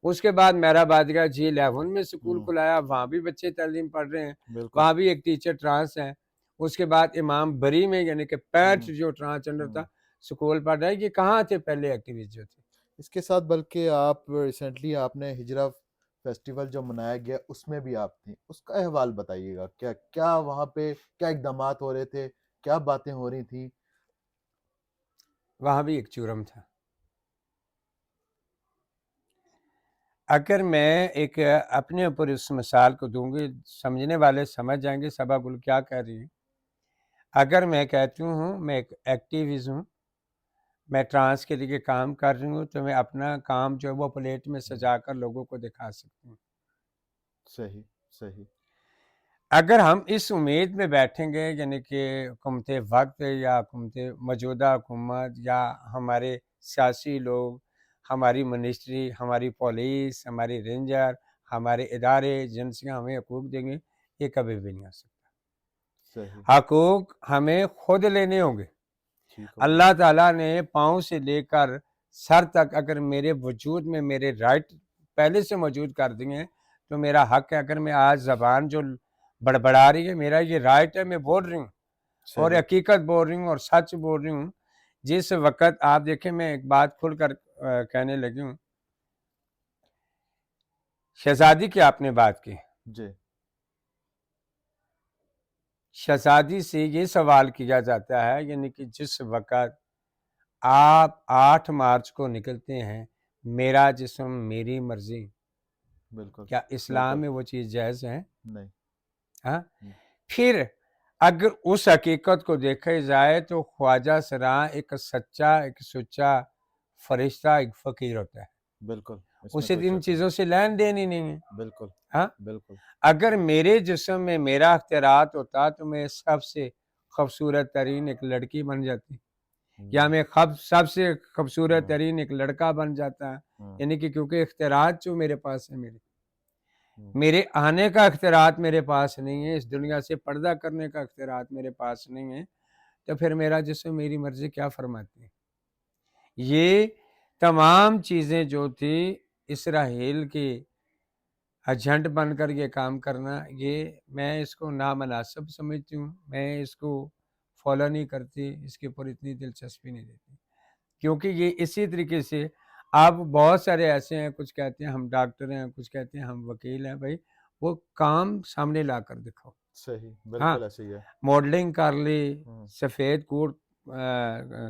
Speaker 2: اس کے بعد میرا بادگاہ G11 میں سکول کھلایا، وہاں بھی بچے تعلیم پڑھ رہے ہیں، وہاں بھی ایک ٹیچر ٹرانس ہے. اس کے بعد امام بری میں یعنی کہ 65 جو ٹرانسجنڈر تھا سکول پڑھ رہا ہے. یہ کہاں تھے پہلے ایکٹیوسٹ جو تھے؟
Speaker 1: اس کے ساتھ بلکہ آپ ریسنٹلی آپ نے ہجرہ فیسٹیول جو منایا گیا اس میں بھی آپ تھیں، اس کا احوال بتائیے گا. کیا کیا وہاں پہ کیا اقدامات ہو رہے تھے، کیا باتیں ہو رہی تھیں؟
Speaker 2: وہاں بھی ایک جرم تھا. اگر میں ایک اپنے اوپر اس مثال کو دوں گی سمجھنے والے سمجھ جائیں گے صبا گل کیا کہہ رہی ہیں. اگر میں کہتی ہوں میں ایک ایکٹیوسٹ ہوں، میں ٹرانس کے لیے کام کر رہی ہوں، تو میں اپنا کام جو ہے وہ پلیٹ میں سجا کر لوگوں کو دکھا سکتی ہوں.
Speaker 1: صحیح. صحیح.
Speaker 2: اگر ہم اس امید میں بیٹھیں گے یعنی کہ حکومت وقت یا حکومت موجودہ حکومت یا ہمارے سیاسی لوگ، ہماری منسٹری، ہماری پولیس، ہماری رینجر، ہمارے ادارے ایجنسیاں ہمیں حقوق دیں گے، یہ کبھی بھی نہیں ہو سکتا.
Speaker 1: صحیح.
Speaker 2: حقوق ہمیں خود لینے ہوں گے.
Speaker 1: ٹھیک.
Speaker 2: اللہ تعالیٰ نے پاؤں سے لے کر سر تک اگر میرے وجود میں میرے رائٹ پہلے سے موجود کر دیے ہیں تو میرا حق ہے. اگر میں آج زبان جو بڑبڑا رہی ہے میرا یہ رائٹ ہے، میں بول رہی ہوں اور حقیقت بول رہی ہوں اور سچ بول رہی ہوں. جس وقت آپ دیکھیں میں ایک بات کھل کر کہنے لگی ہوں. شہزادی کی آپ نے بات کی،
Speaker 1: جی.
Speaker 2: شہزادی سے یہ سوال کیا جاتا ہے یعنی کہ جس وقت آپ 8 مارچ کو نکلتے ہیں میرا جسم میری مرضی،
Speaker 1: بالکل.
Speaker 2: کیا اسلام میں وہ چیز جائز ہے؟
Speaker 1: نہیں.
Speaker 2: ہاں. پھر اگر اس حقیقت کو دیکھا جائے تو خواجہ سراں ایک سچا ایک سچا فرشتہ ایک فقیر ہوتا ہے.
Speaker 1: بالکل.
Speaker 2: اسے ان چیزوں سے لین دین ہی نہیں ہے.
Speaker 1: بالکل.
Speaker 2: ہاں.
Speaker 1: بالکل.
Speaker 2: اگر میرے جسم میں میرا اختیارات ہوتا تو میں سب سے خوبصورت ترین ایک لڑکی بن جاتی، یا میں سب سے خوبصورت ترین ایک لڑکا بن جاتا. یعنی کہ کیونکہ اختیارات جو میرے پاس ہے، میرے آنے کا اختیارات میرے پاس نہیں ہے، اس دنیا سے پردہ کرنے کا اختیارات میرے پاس نہیں ہے، تو پھر میرا جسم میری مرضی کیا فرماتی ہے؟ یہ تمام چیزیں جو تھی اسرائیل کے ایجنٹ بن کر یہ کام کرنا، یہ میں اس کو نامناسب سمجھتی ہوں. میں اس کو فالو نہیں کرتی، اس کے اوپر اتنی دلچسپی نہیں دیتی، کیونکہ یہ اسی طریقے سے اب بہت سارے ایسے ہیں، کچھ کہتے ہیں ہم ڈاکٹر ہیں، کچھ کہتے ہیں ہم وکیل ہیں. بھائی وہ کام سامنے لا کر دکھاؤ.
Speaker 1: صحیح.
Speaker 2: ہاں،
Speaker 1: بالکل ایسے ہی ہے.
Speaker 2: ماڈلنگ کر لی، سفید کوٹ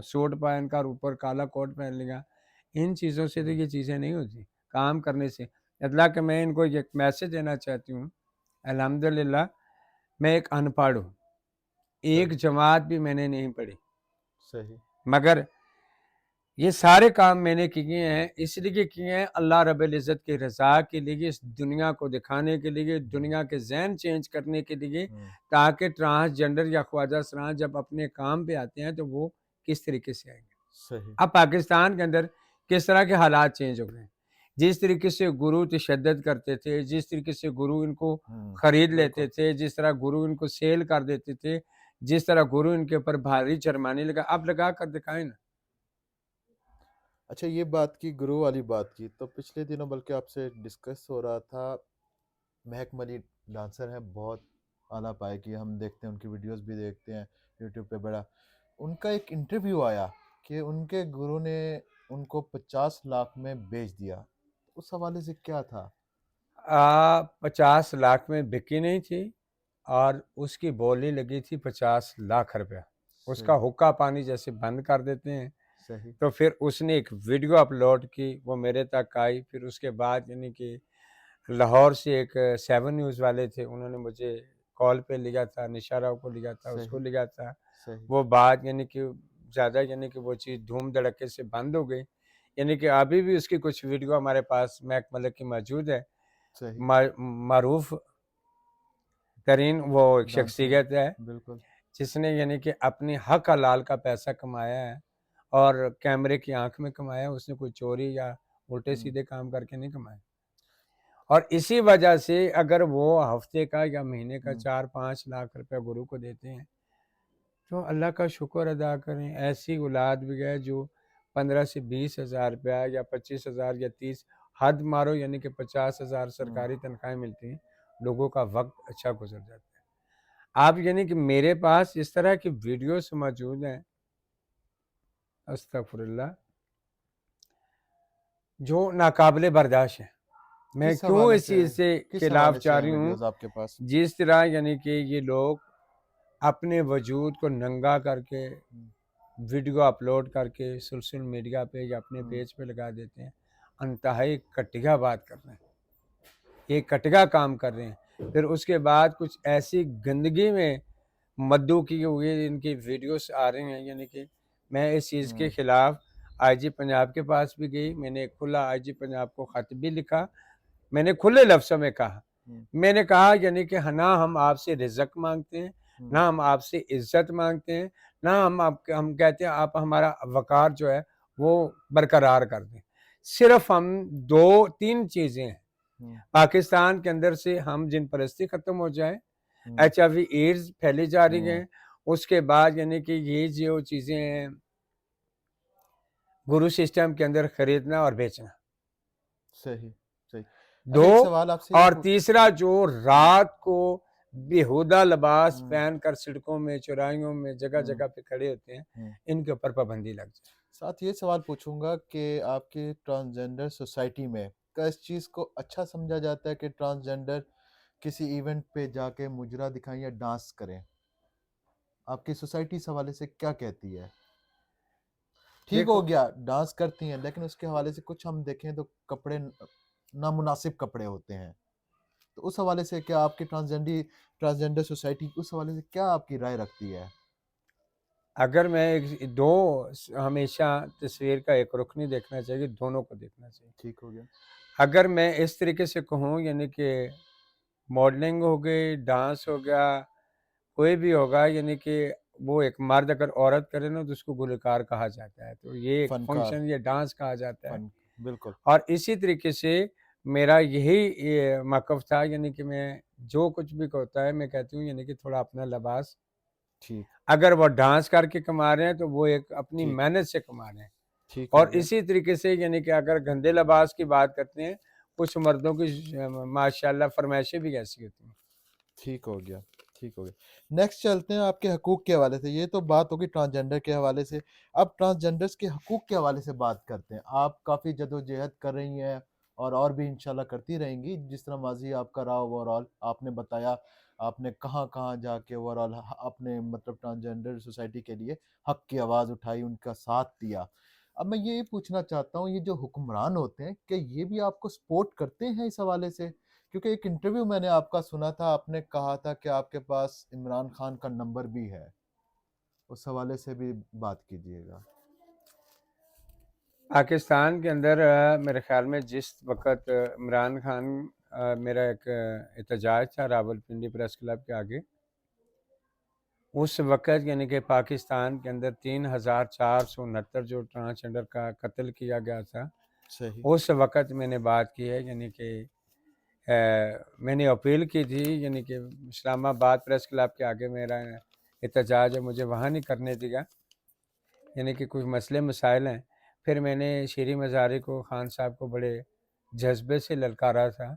Speaker 2: سوٹ پہن کر اوپر کالا کوٹ پہن لیا، ان چیزوں سے تو یہ چیزیں نہیں ہوتی. کام کرنے سے اطلاع کہ میں ان کو ایک میسج دینا چاہتی ہوں. الحمدللہ میں ایک ان پڑھ ہوں، ایک جماعت بھی میں نے نہیں پڑھی.
Speaker 1: صحیح.
Speaker 2: مگر یہ سارے کام میں نے کیے ہیں اس لیے کیے ہیں اللہ رب العزت کی رضا کے لیے، اس دنیا کو دکھانے کے لیے، دنیا کے ذہن چینج کرنے کے لیے، تاکہ ٹرانسجنڈر یا خواجہ سران جب اپنے کام پہ آتے ہیں تو وہ کس طریقے سے آئیں گے۔
Speaker 1: صحیح۔
Speaker 2: اب پاکستان کے اندر کس طرح کے حالات چینج ہو گئے ہیں، جس طریقے سے گرو تشدد کرتے تھے، جس طریقے سے گرو ان کو خرید لیتے تھے، جس طرح گرو ان کو سیل کر دیتے تھے، جس طرح گرو ان کے اوپر بھاری جرمانے لگا، اب لگا کر دکھائیں نا۔
Speaker 1: اچھا، یہ بات کی گرو والی بات کی تو پچھلے دنوں بلکہ آپ سے ڈسکس ہو رہا تھا، مہک ملی ڈانسر ہیں، بہت اعلیٰ پائے کی، ہم دیکھتے ہیں ان کی ویڈیوز بھی دیکھتے ہیں یوٹیوب پہ، بڑا ان کا ایک انٹرویو آیا کہ ان کے گرو نے ان کو 50 لاکھ میں بیچ دیا، اس حوالے سے کیا تھا؟
Speaker 2: 50 لاکھ میں بکی نہیں تھی اور اس کی بولی لگی تھی 50 لاکھ روپیہ، اس کا حکا پانی جیسے بند کر دیتے ہیں۔
Speaker 1: صحیح۔
Speaker 2: تو پھر اس نے ایک ویڈیو اپلوڈ کی، وہ میرے تک آئی، پھر اس کے بعد یعنی کہ لاہور سے ایک 7 نیوز والے تھے، انہوں نے مجھے کال پہ لیا تھا، نشا راؤ کو لیا تھا، اس کو لیا تھا، وہ بات یعنی کہ زیادہ یعنی کہ وہ چیز دھوم دھڑکے سے بند ہو گئی، یعنی کہ ابھی بھی اس کی کچھ ویڈیو ہمارے پاس مہک ملک کی موجود ہے۔ معروف ترین وہ ایک شخصیت ہے
Speaker 1: بالکل،
Speaker 2: جس نے یعنی کہ اپنی حق حلال کا پیسہ کمایا ہے اور کیمرے کی آنکھ میں کمایا، اس نے کوئی چوری یا الٹے سیدھے کام کر کے نہیں کمایا، اور اسی وجہ سے اگر وہ ہفتے کا یا مہینے کا 4-5 لاکھ روپے گرو کو دیتے ہیں تو اللہ کا شکر ادا کریں۔ ایسی اولاد بھی ہے جو 15 سے 20 ہزار روپیہ یا 25 ہزار یا 30، حد مارو یعنی کہ 50 ہزار سرکاری تنخواہیں ملتی ہیں، لوگوں کا وقت اچھا گزر جاتا ہے۔ آپ یعنی کہ میرے پاس اس طرح کی ویڈیوز موجود ہیں، استغفر اللہ، جو ناقابل برداشت ہیں۔ میں کیوں اس چیز سے خلاف چاہ رہی ہوں؟
Speaker 1: آپ کے پاس
Speaker 2: جس طرح یعنی کہ یہ لوگ اپنے وجود کو ننگا کر کے ویڈیو اپلوڈ کر کے سوشل میڈیا پہ یا اپنے پیج پہ لگا دیتے ہیں، انتہائی کٹیا بات کر رہے ہیں، یہ کٹیا کام کر رہے ہیں، پھر اس کے بعد کچھ ایسی گندگی میں مدعو کی ہوئی ان کی ویڈیوز آ رہی ہیں، یعنی کہ میں اس چیز کے خلاف آئی جی پنجاب کے پاس بھی گئی، میں نے کھلا آئی جی پنجاب کو خط بھی لکھا، میں نے کھلے لفظوں میں کہا، میں نے کہا یعنی کہ نہ ہم آپ سے رزق مانگتے ہیں، نہ ہم آپ سے عزت مانگتے ہیں، نہ ہم کہتے ہیں آپ ہمارا وقار جو ہے وہ برقرار کر دیں، صرف ہم 2-3 چیزیں ہیں، پاکستان کے اندر سے ہم جن پرستی ختم ہو جائے، ایچ آئی وی ایڈز پھیلی جا رہی ہیں، اس کے بعد یعنی کہ یہ جو چیزیں ہیں گرو سسٹم کے اندر خریدنا اور بیچنا،
Speaker 1: صحیح صحیح۔
Speaker 2: دو، اور تیسرا جو رات کو بیہودہ لباس پہن کر سڑکوں میں چوراہیوں میں جگہ جگہ پہ کھڑے ہوتے ہیں، ان کے اوپر پابندی لگ جائے۔
Speaker 1: ساتھ یہ سوال پوچھوں گا کہ آپ کی ٹرانسجنڈر سوسائٹی میں کیا اس چیز کو اچھا سمجھا جاتا ہے کہ ٹرانسجنڈر کسی ایونٹ پہ جا کے مجرا دکھائیں یا ڈانس کریں؟ آپ کی سوسائٹی اس حوالے سے کیا کہتی ہے؟ ٹھیک ہو گیا ڈانس کرتی ہیں، لیکن اس کے حوالے سے کچھ ہم دیکھیں تو کپڑے نامناسب کپڑے ہوتے ہیں، تو اس حوالے سے کیا آپ کی ٹرانسجنڈر سوسائٹی اس حوالے سے کیا آپ کی رائے رکھتی ہے؟
Speaker 2: اگر میں ہمیشہ تصویر کا ایک رخ نہیں دیکھنا چاہیے، دونوں کو دیکھنا چاہیے۔
Speaker 1: ٹھیک ہو گیا۔
Speaker 2: اگر میں اس طریقے سے کہوں یعنی کہ ماڈلنگ ہو گئی، ڈانس ہو گیا، کوئی بھی ہوگا، یعنی کہ وہ ایک مرد اگر عورت کرے نا تو اس کو گلوکار کہا جاتا ہے، تو یہ ایک فنکشن یہ ڈانس کہا جاتا ہے۔
Speaker 1: بالکل۔
Speaker 2: اور اسی طریقے سے میرا یہی موقف تھا، یعنی کہ میں جو کچھ بھی ہوتا ہے میں کہتی ہوں یعنی کہ تھوڑا اپنا لباس، اگر وہ ڈانس کر کے کما رہے ہیں تو وہ ایک اپنی محنت سے کما رہے ہیں، اور اسی طریقے سے یعنی کہ اگر گندے لباس کی بات کرتے ہیں، کچھ مردوں کی ماشاءاللہ فرمائشیں بھی ایسی ہوتی ہیں۔
Speaker 1: ٹھیک ہو گیا، ٹھیک ہو گیا۔ نیکسٹ چلتے ہیں آپ کے حقوق کے حوالے سے، یہ تو بات ہوگی ٹرانسجنڈر کے حوالے سے، اب ٹرانسجنڈرز کے حقوق کے حوالے سے بات کرتے ہیں۔ آپ کافی جدوجہد کر رہی ہیں اور بھی انشاءاللہ کرتی رہیں گی، جس طرح ماضی آپ کا رہا اوورآل، آپ نے بتایا آپ نے کہاں کہاں جا کے اوورآل اپنے مطلب ٹرانسجنڈر سوسائٹی کے لیے حق کی آواز اٹھائی، ان کا ساتھ دیا۔ اب میں یہ پوچھنا چاہتا ہوں، یہ جو حکمران ہوتے ہیں کہ یہ بھی آپ کو سپورٹ کرتے ہیں اس حوالے سے؟ کیونکہ ایک انٹرویو میں نے آپ کا سنا تھا، آپ نے کہا تھا کہ آپ کے پاس عمران خان کا نمبر بھی ہے، اس حوالے سے بھی بات کیجیے گا۔
Speaker 2: پاکستان کے اندر میرے خیال میں جس وقت عمران خان میرا ایک احتجاج تھا راولپنڈی پریس کلب کے آگے، اس وقت یعنی کہ پاکستان کے اندر 3469 جو ٹرانسجنڈر کا قتل کیا گیا تھا،
Speaker 1: صحیح
Speaker 2: اس وقت میں نے بات کی ہے، یعنی کہ میں نے اپیل کی تھی، یعنی کہ اسلام آباد پریس کلب کے آگے میرا احتجاج ہے، مجھے وہاں نہیں کرنے دیا، یعنی کہ کچھ مسئلے مسائل ہیں۔ پھر میں نے شیری مزاری کو، خان صاحب کو بڑے جذبے سے للکارا تھا۔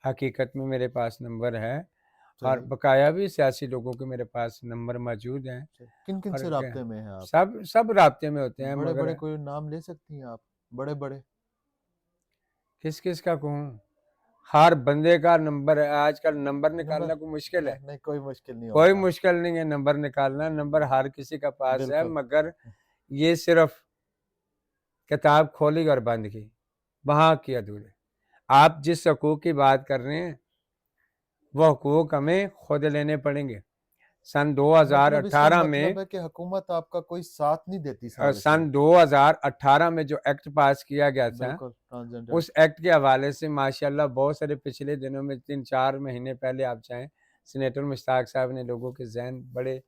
Speaker 2: حقیقت میں میرے پاس نمبر ہے، اور
Speaker 1: صحیح
Speaker 2: بقایا بھی سیاسی لوگوں کے میرے پاس نمبر موجود ہیں،
Speaker 1: صحیح۔ کن کن
Speaker 2: اور
Speaker 1: سے رابطے میں ہیں آپ؟
Speaker 2: سب رابطے میں ہوتے ہیں،
Speaker 1: بڑے
Speaker 2: مگر
Speaker 1: بڑے کوئی نام لے سکتی ہیں آپ؟ بڑے بڑے
Speaker 2: کس کس کا کہوں؟ ہر بندے کا نمبر ہے، آج کل نمبر
Speaker 1: نمبر
Speaker 2: نکالنا کوئی مشکل ہے؟
Speaker 1: نہیں، کوئی مشکل نہیں
Speaker 2: کوئی
Speaker 1: ہوتا،
Speaker 2: مشکل نہیں ہے نمبر نکالنا، نمبر ہر کسی کا پاس ہے،
Speaker 1: بالکل
Speaker 2: مگر یہ صرف کتاب کھولی اور بند کی، وہاں کی ادھورے۔ آپ جس حقوق کی بات کر رہے ہیں وہ حقوق ہمیں خود لینے پڑیں گے۔ سن
Speaker 1: مطلب اس کا
Speaker 2: 2018 میں
Speaker 1: مطلب ہے کہ حکومت آپ کا کوئی ساتھ نہیں دیتی سارے سال؟
Speaker 2: سن 2018 میں جو ایکٹ پاس کیا گیا تھا،
Speaker 1: بالکل ٹرانسجنڈر
Speaker 2: اس ایکٹ کے حوالے سے ماشاءاللہ بہت سارے پچھلے دنوں میں 3-4 مہینے پہلے آپ چاہیں، سینیٹر مشتاق صاحب نے لوگوں کے ذہن بڑے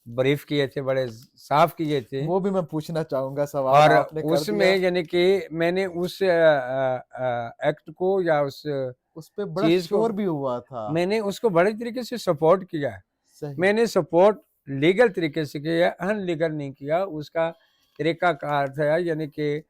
Speaker 2: بریف کیے تھے، بڑے صاف کیے تھے،
Speaker 1: وہ بھی میں پوچھنا چاہوں گا، سوال
Speaker 2: اور
Speaker 1: آپ نے کر
Speaker 2: اس
Speaker 1: دیا۔
Speaker 2: میں یعنی کہ میں نے اس ایکٹ کو یا
Speaker 1: اس پہ بڑا
Speaker 2: چیز کو،
Speaker 1: شور بھی ہوا تھا۔
Speaker 2: میں نے اس کو بڑے طریقے سے سپورٹ کیا ہے۔
Speaker 1: صحیح
Speaker 2: میں نے سپورٹ لیگل طریقے سے کیا، ان لیگل نہیں کیا۔ اس کا طریقہ کار تھا، یعنی کہ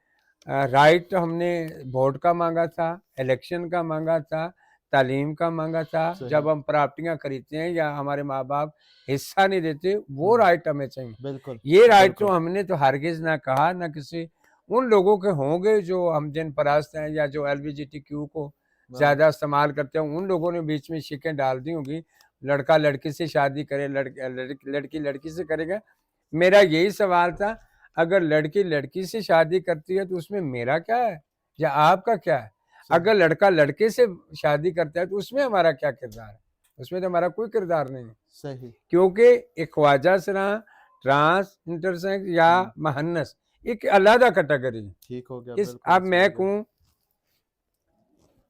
Speaker 2: رائٹ ہم نے ووٹ کا مانگا تھا، الیکشن کا مانگا تھا، تعلیم کا مانگا تھا۔
Speaker 1: صحیح
Speaker 2: جب ہم پراپرٹیاں خریدتے ہیں یا ہمارے ماں باپ حصہ نہیں دیتے، وہ رائٹ ہمیں چاہیے۔
Speaker 1: بالکل
Speaker 2: یہ رائٹ
Speaker 1: بالکل
Speaker 2: تو ہم نے تو ہرگز نہ کہا، نہ کسی ان لوگوں کے ہوں گے جو ہم جن پرست ہیں یا جو LGBTQ کو زیادہ استعمال کرتے ہیں، ان لوگوں نے بیچ میں شکیں ڈال دی ہوں گی، لڑکا لڑکی سے شادی کرے، لڑکی لڑکی سے کرے گا۔ میرا یہی سوال تھا، اگر لڑکی لڑکی سے شادی کرتی ہے تو اس میں میرا کیا ہے یا آپ کا کیا ہے؟ اگر لڑکا لڑکے سے شادی کرتا ہے تو اس میں ہمارا کیا کردار ہے؟ اس میں تو ہمارا کوئی کردار نہیں ہے،
Speaker 1: صحیح
Speaker 2: کیونکہ ایک خواجہ سرا، ٹرانس انٹرسیکس یا مہنس ایک علیحدہ کیٹیگری ہے۔
Speaker 1: ٹھیک ہو گیا، بالکل
Speaker 2: اب میں
Speaker 1: صحیح ہے۔
Speaker 2: کہوں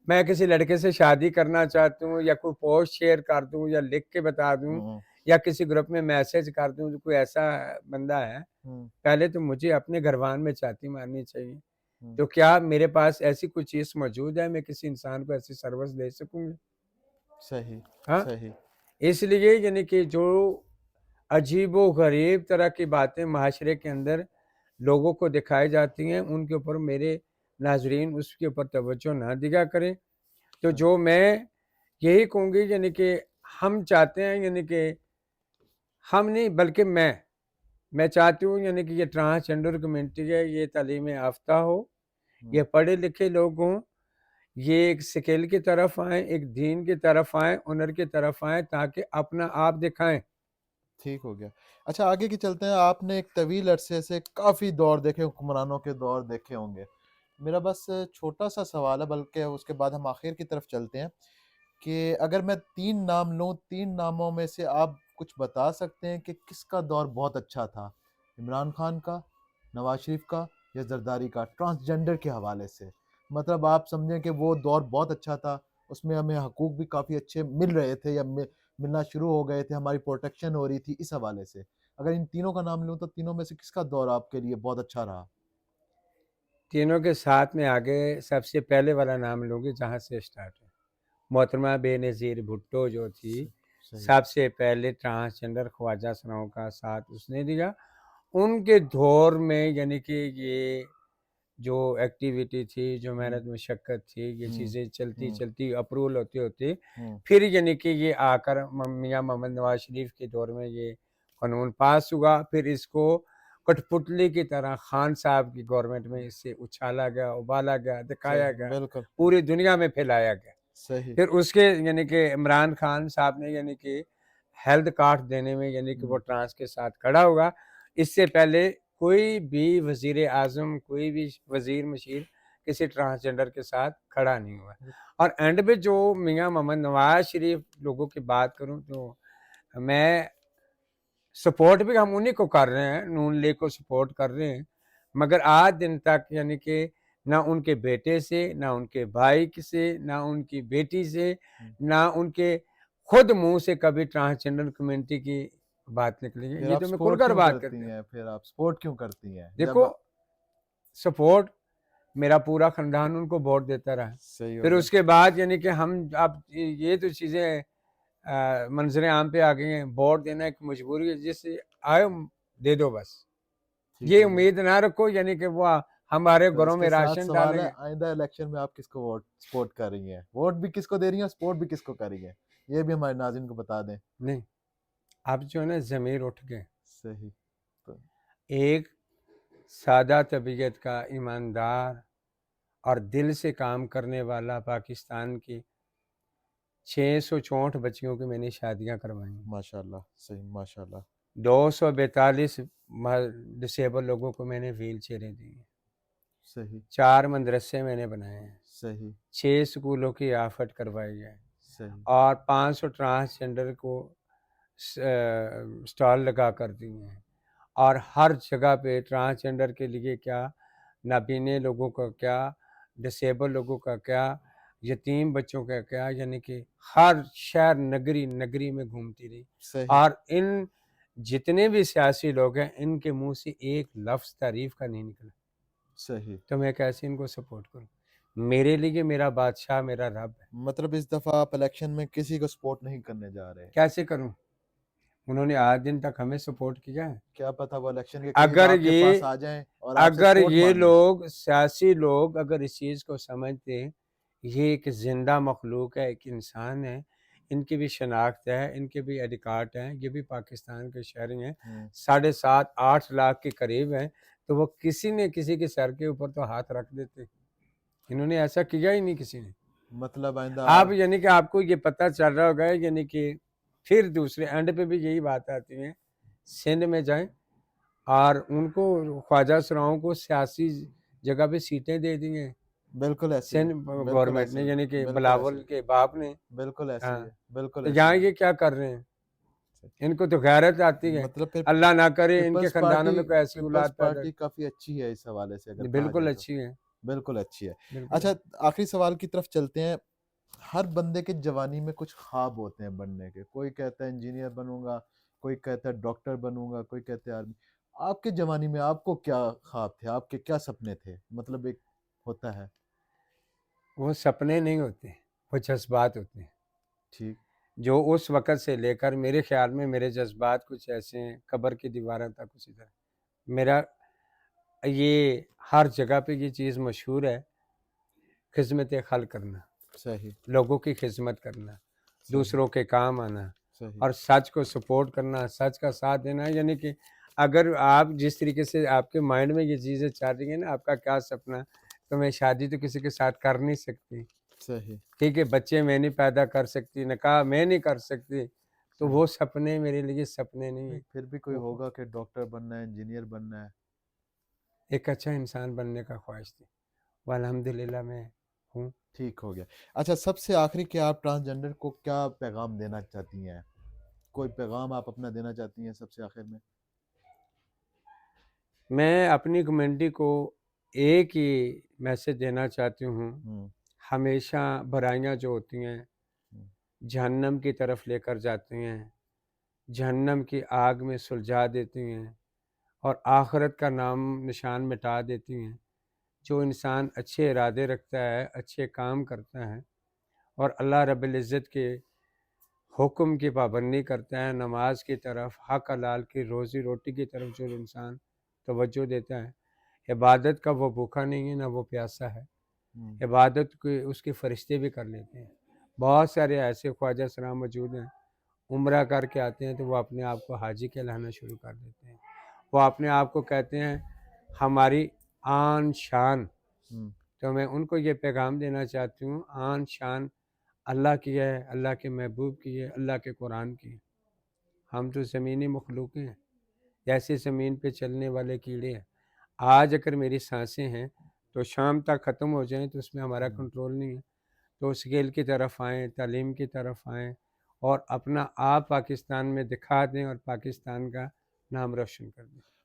Speaker 2: میں کسی لڑکے سے شادی کرنا چاہتا ہوں، یا کوئی پوسٹ شیئر کر دوں یا لکھ کے بتا دوں یا کسی گروپ میں میسج کر دوں، کوئی ایسا بندہ ہے، پہلے تو مجھے اپنے گھروان میں چاتی مارنی چاہیے۔ تو کیا میرے پاس ایسی کوئی چیز موجود ہے میں کسی انسان کو ایسی سروس دے سکوں گا؟
Speaker 1: صحیح
Speaker 2: ہاں،
Speaker 1: صحیح
Speaker 2: اس لیے یعنی کہ جو عجیب و غریب طرح کی باتیں معاشرے کے اندر لوگوں کو دکھائی جاتی ہیں، ان کے اوپر میرے ناظرین اس کے اوپر توجہ نہ دیا کریں۔ تو جو میں یہی کہوں گی، یعنی کہ ہم چاہتے ہیں، یعنی کہ ہم نہیں بلکہ میں چاہتی ہوں، یعنی کہ یہ ٹرانسجنڈر کمیونٹی ہے، یہ تعلیم یافتہ ہو، یہ پڑھے لکھے لوگ ہوں، یہ ایک سکل کی طرف آئیں، ایک دین کی طرف آئیں، ہنر کی طرف آئیں، تاکہ اپنا آپ دکھائیں۔
Speaker 1: ٹھیک ہو گیا۔ اچھا آگے کی چلتے ہیں۔ آپ نے ایک طویل عرصے سے کافی دور دیکھے، حکمرانوں کے دور دیکھے ہوں گے۔ میرا بس چھوٹا سا سوال ہے، بلکہ اس کے بعد ہم آخر کی طرف چلتے ہیں، کہ اگر میں 3 نام لوں، 3 ناموں میں سے آپ کچھ بتا سکتے ہیں کہ کس کا دور بہت اچھا تھا؟ عمران خان کا، نواز شریف کا، یا زرداری کا، ٹرانسجنڈر کے حوالے سے؟ مطلب آپ سمجھیں کہ وہ دور بہت اچھا تھا، اس میں ہمیں حقوق بھی کافی اچھے مل رہے تھے یا ملنا شروع ہو گئے تھے، ہماری پروٹیکشن ہو رہی تھی، اس حوالے سے اگر ان تینوں کا نام لوں تو تینوں میں سے کس کا دور آپ کے لیے بہت اچھا رہا؟
Speaker 2: تینوں کے ساتھ میں آگے سب سے پہلے والا نام لوں گی جہاں سے سٹارٹ ہے، محترمہ بے نظیر بھٹو جو تھی، سب سے پہلے ٹرانسجنڈر خواجہ سراؤں کا ساتھ اس نے دیا۔ ان کے دور میں یعنی کہ یہ جو ایکٹیویٹی تھی، جو محنت مشقت تھی، یہ چیزیں چلتی چلتی اپروول ہوتے ہوتے پھر یعنی کہ یہ آ کر میاں محمد نواز شریف کے دور میں یہ قانون پاس ہوا۔ پھر اس کو کٹ پتلی کی طرح خان صاحب کی گورنمنٹ میں اس سے اچھالا گیا، ابالا گیا، دکھایا گیا،
Speaker 1: بالکل
Speaker 2: پوری دنیا میں پھیلایا گیا۔
Speaker 1: صحیح
Speaker 2: پھر اس کے یعنی کہ عمران خان صاحب نے یعنی کہ ہیلتھ کارڈ دینے میں یعنی کہ وہ ٹرانس کے ساتھ کھڑا ہوگا۔ اس سے پہلے کوئی بھی وزیر اعظم، کوئی بھی وزیر مشیر کسی ٹرانسجنڈر کے ساتھ کھڑا نہیں ہوا۔ اور اینڈ پہ جو میاں محمد نواز شریف لوگوں کی بات کروں تو میں سپورٹ بھی ہم انہیں کو کر رہے ہیں، نون لیگ کو سپورٹ کر رہے ہیں، مگر آج دن تک یعنی کہ نہ ان کے بیٹے سے، نہ ان کے بھائی سے، نہ ان کی بیٹی سے، نہ ان کے خود منہ سے کبھی ٹرانسجنڈر کمیونٹی کی بات نکلی ہے.
Speaker 1: پھر
Speaker 2: یہ
Speaker 1: آپ
Speaker 2: تو میں کھل
Speaker 1: سپورٹ
Speaker 2: کر
Speaker 1: کیوں
Speaker 2: بات کرتے
Speaker 1: کرتی
Speaker 2: ہیں.
Speaker 1: ہیں؟ پھر آپ سپورٹ کیوں کرتی ہیں
Speaker 2: دیکھو
Speaker 1: جب
Speaker 2: سپورٹ میرا پورا خاندان ان کو ووٹ دیتا رہا.
Speaker 1: صحیح ہو
Speaker 2: پھر
Speaker 1: گیا؟
Speaker 2: اس کے بعد یعنی کہ ہم اب یہ تو چیزیں منظر عام پہ آ گئی ہیں. ووٹ دینا ایک مجبوری ہے، جس سے آئے دے دو بس.
Speaker 1: ٹھیک
Speaker 2: یہ
Speaker 1: ہو گیا.
Speaker 2: امید نہ رکھو یعنی کہ وہ ہمارے
Speaker 1: تو
Speaker 2: گھروں
Speaker 1: اس
Speaker 2: میں
Speaker 1: کے ساتھ
Speaker 2: راشن
Speaker 1: سوال
Speaker 2: ڈالیں
Speaker 1: ہے،
Speaker 2: گے.
Speaker 1: آئندہ الیکشن میں آپ کس کو ووٹ سپورٹ کر رہی ہیں؟ ووٹ بھی کس کو دے رہی ہیں، سپورٹ بھی کس کو کر رہی ہیں؟ یہ بھی ہمارے ناظرین کو بتا دیں.
Speaker 2: نہیں، اب جو ہے نا ضمیر اٹھ گئے.
Speaker 1: صحیح. تو
Speaker 2: ایک سادہ طبیعت کا ایماندار اور دل سے کام کرنے والا پاکستان کی 664 بچیوں کی میں نے شادیاں کروائی ہیں.
Speaker 1: ماشاء اللہ. صحیح. ماشاء اللہ.
Speaker 2: 242 ڈسیبل لوگوں کو میں نے ویل چیئریں دی ہیں.
Speaker 1: صحیح.
Speaker 2: 4 مدرسے میں نے بنائے ہیں.
Speaker 1: صحیح.
Speaker 2: 6 اسکولوں کی آفٹ کروائی ہے.
Speaker 1: صحیح.
Speaker 2: اور 500 ٹرانسجنڈر کو سٹال لگا کر دی ہیں. اور ہر جگہ پہ ٹرانسجنڈر کے لیے کیا، نابینے لوگوں کا کیا، ڈسیبل لوگوں کا کیا، یتیم بچوں کا کیا، یعنی کہ ہر شہر نگری میں گھومتی رہی.
Speaker 1: صحیح.
Speaker 2: اور ان جتنے بھی سیاسی لوگ ہیں ان کے منہ سے ایک لفظ تعریف کا نہیں نکلا.
Speaker 1: صحیح.
Speaker 2: تو میں کیسے ان کو سپورٹ کروں؟ میرے لیے میرا بادشاہ میرا رب ہے.
Speaker 1: مطلب اس دفعہ آپ الیکشن میں کسی کو سپورٹ نہیں کرنے جا رہے؟
Speaker 2: کیسے کروں؟ انہوں نے آج دن تک ہمیں سپورٹ کیا ہے.
Speaker 1: کیا پتہ وہ الیکشن کے قریب
Speaker 2: اگر
Speaker 1: آپ کے پاس
Speaker 2: یہ
Speaker 1: آ جائیں اور آپ سے
Speaker 2: اگر
Speaker 1: سپورٹ
Speaker 2: یہ
Speaker 1: مانگیں.
Speaker 2: لوگ سیاسی لوگ اگر اس چیز کو سمجھتے یہ ایک زندہ مخلوق ہے، ایک انسان ہے، ان کی بھی شناخت ہے، ان کے بھی آئی ڈی کارڈ ہیں، یہ بھی پاکستان کے شہری ہیں، 7.5-8 لاکھ کے قریب ہیں، تو وہ کسی نے کسی کے سر کے اوپر تو ہاتھ رکھ دیتے. انہوں نے ایسا کیا ہی نہیں کسی نے.
Speaker 1: مطلب آئندہ
Speaker 2: آپ یعنی کہ آپ کو یہ پتہ چل رہا ہوگا یعنی کہ پھر دوسرے اینڈ پہ بھی یہی بات آتی ہے. سندھ میں جائیں اور ان کو خواجہ سراؤں کو سیاسی جگہ پہ سیٹیں دے دی ہیں
Speaker 1: بالکل ایسی ہے.
Speaker 2: سندھ
Speaker 1: بالکل
Speaker 2: گورنمنٹ
Speaker 1: ایسی
Speaker 2: نے،
Speaker 1: ہے.
Speaker 2: یعنی کہ
Speaker 1: بالکل
Speaker 2: بلاول
Speaker 1: ایسی ہے.
Speaker 2: کے باپ نے.
Speaker 1: بالکل ایسی
Speaker 2: ہاں،
Speaker 1: ہے. بالکل
Speaker 2: تو
Speaker 1: ایسی
Speaker 2: یہاں
Speaker 1: ہے.
Speaker 2: یہ کیا کر رہے ہیں؟ ان کو تو غیرت آتی ہے.
Speaker 1: مطلب پھر
Speaker 2: اللہ نہ کرے ان کے
Speaker 1: پیپلز
Speaker 2: خاندانوں میں کوئی ایسی اولاد
Speaker 1: پیپلز
Speaker 2: پیدا.
Speaker 1: پارٹی کافی اچھی ہے اس حوالے سے اگر کہا
Speaker 2: بالکل
Speaker 1: جائے تو.
Speaker 2: اچھی ہے.
Speaker 1: بالکل اچھی ہے.
Speaker 2: بالکل.
Speaker 1: اچھا، آخری سوال کی طرف چلتے ہیں. ہر بندے کے جوانی میں کچھ خواب ہوتے ہیں بننے کے. کوئی کہتا ہے انجینئر بنوں گا، کوئی کہتا ہے ڈاکٹر بنوں گا، کوئی کہتا ہے آرمی. آپ کے جوانی میں آپ کو کیا خواب تھے؟ آپ کے کیا سپنے تھے؟ مطلب ایک ہوتا ہے.
Speaker 2: وہ سپنے نہیں ہوتے، وہ جذبات ہوتے ہیں.
Speaker 1: ٹھیک.
Speaker 2: جو اس وقت سے لے کر میرے خیال میں میرے جذبات کچھ ایسے ہیں، قبر کی دیواروں تک اسی طرح. میرا یہ ہر جگہ پہ یہ چیز مشہور ہے، خدمت خلق کرنا،
Speaker 1: صحیح.
Speaker 2: لوگوں کی خدمت کرنا، دوسروں کے کام آنا،
Speaker 1: صحیح.
Speaker 2: اور سچ کو سپورٹ کرنا، سچ کا ساتھ دینا. یعنی کہ اگر آپ جس طریقے سے آپ کے مائنڈ میں یہ چیزیں چل رہی ہیں نا، آپ کا کیا سپنا، تو میں شادی تو کسی کے ساتھ کر نہیں سکتی،
Speaker 1: صحیح.
Speaker 2: ٹھیک ہے، بچے میں نہیں پیدا کر سکتی، نکاح میں نہیں کر سکتی، تو وہ سپنے میرے لیے سپنے نہیں ہیں.
Speaker 1: پھر بھی کوئی ہوگا کہ ڈاکٹر بننا ہے، انجینئر بننا ہے.
Speaker 2: ایک اچھا انسان بننے کا خواہش تھی، والحمدللہ میں ہوں.
Speaker 1: ٹھیک ہو گیا. اچھا، سب سے آخری کہ آپ ٹرانسجنڈر کو کیا پیغام دینا چاہتی ہیں؟ کوئی پیغام آپ اپنا دینا چاہتی ہیں سب سے آخر میں؟
Speaker 2: میں اپنی کمیونٹی کو ایک ہی میسج دینا چاہتی ہوں، ہمیشہ برائیاں جو ہوتی ہیں جہنم کی طرف لے کر جاتی ہیں، جہنم کی آگ میں سلجھا دیتی ہیں اور آخرت کا نام نشان مٹا دیتی ہیں. جو انسان اچھے ارادے رکھتا ہے، اچھے کام کرتا ہے اور اللہ رب العزت کے حکم کی پابندی کرتا ہے، نماز کی طرف، حق حلال کی روزی روٹی کی طرف جو انسان توجہ دیتا ہے، عبادت کا وہ بھوکا نہیں ہے نہ وہ پیاسا ہے. عبادت کو اس کے فرشتے بھی کر لیتے ہیں. بہت سارے ایسے خواجہ سلام موجود ہیں، عمرہ کر کے آتے ہیں تو وہ اپنے آپ کو حاجی کہلانا شروع کر دیتے ہیں. وہ اپنے آپ کو کہتے ہیں ہماری آن شان. تو میں ان کو یہ پیغام دینا چاہتی ہوں، آن شان اللہ کی ہے، اللہ کے محبوب کی ہے، اللہ کے قرآن کی ہے. ہم تو زمینی مخلوق ہیں، ایسے زمین پہ چلنے والے کیڑے ہیں. آج اگر میری سانسیں ہیں تو شام تک ختم ہو جائیں تو اس میں ہمارا کنٹرول نہیں ہے. تو اسکیل کی طرف آئیں، تعلیم کی طرف آئیں اور اپنا آپ پاکستان میں دکھا دیں اور پاکستان کا نام روشن کر دیں.